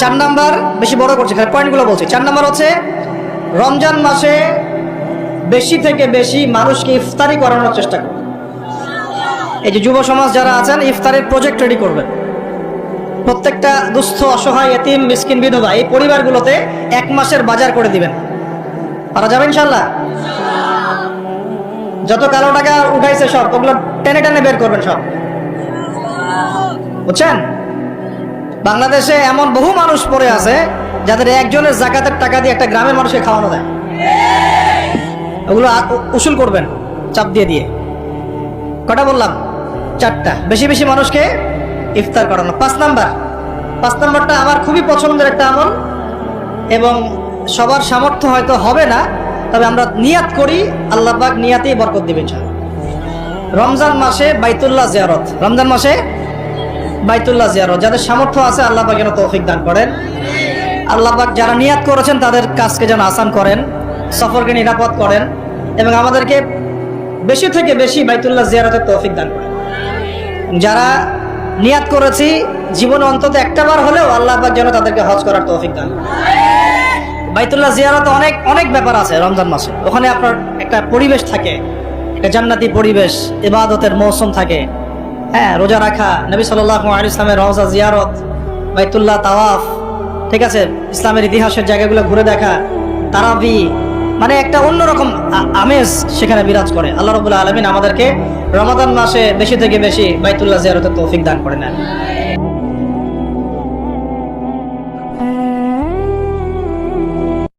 4 নাম্বার, বেশি বড় করছি, পয়েন্টগুলো বলছি। 4 নাম্বার হচ্ছে রমজান মাসে বেশি থেকে বেশি মানুষকে ইফতারি করানোর চেষ্টা করবেন। এই যে যুব সমাজ যারা আছেন, ইফতারের প্রজেক্ট রেডি করবেন। প্রত্যেকটা দুস্থ, অসহায়, এতিম, মিসকিন, বিধবা এই পরিবারগুলোতে 1 মাসের বাজার করে দিবেন। পারা যাবে ইনশাআল্লাহ? যত কালো টাকা উঠাইছে সব, ওগুলো টেনে টেনে বের করবেন সব, বুঝছেন? বাংলাদেশে এমন বহু মানুষ পড়ে আছে যাদের একজনের যাকাতের টাকা দিয়ে একটা গ্রামের মানুষকে খাওয়ানো যায়। ওগুলো উসুল করবেন চাপ দিয়ে দিয়ে। কটা বললাম? 4টা। বেশি বেশি মানুষকে ইফতার করানো। 5 নাম্বারটা আমার খুবই পছন্দের একটা আমল, এবং সবার সামর্থ্য হয়তো হবে না, তবে আমরা নিয়াত করি, আল্লাহ পাক নিয়াতেই বরকত দিবেন ইনশাআল্লাহ। রমজান মাসে বাইতুল্লাহ জিয়ারত। রমজান মাসে বাইতুল্লাহ জিয়ারত, যাদের সামর্থ্য আছে আল্লাহ পাক যেন তৌফিক দান করেন। আল্লাহ পাক যারা নিয়াত করেছেন তাদের কাজকে যেন আসান করেন, সফরকে নিরাপদ করেন, এবং আমাদেরকে বেশি থেকে বেশি বাইতুল্লাহ জিয়ারতের তৌফিক দান করেন। যারা নিয়াত করেছি জীবনে অন্তত একটা বার হলেও আল্লাহ পাক যেন তাদেরকে হজ করার তৌফিক দান করেন। বাইতুল্লাহ জিয়ারতে অনেক অনেক ব্যাপার আছে রমজান মাসে। ওখানে আপনার একটা পরিবেশ থাকে, একটা জান্নাতি পরিবেশ, ইবাদতের মৌসুম থাকে। হ্যাঁ, রোজা রাখা, নবী সাল্লাল্লাহু আলাইহি ওয়াসাল্লামের রওজা জিয়ারত, বাইতুল্লাহ তাওয়াফ, ঠিক আছে, ইসলামের ইতিহাসের জায়গাগুলো ঘুরে দেখা, তারাবি, মানে একটা অন্যরকম আমেজ সেখানে বিরাজ করে। আল্লাহ রাব্বুল আলামিন আমাদেরকে রমাদান মাসে বেশি থেকে বেশি বাইতুল্লাহ জিয়ারতের তৌফিক দান করে নেন।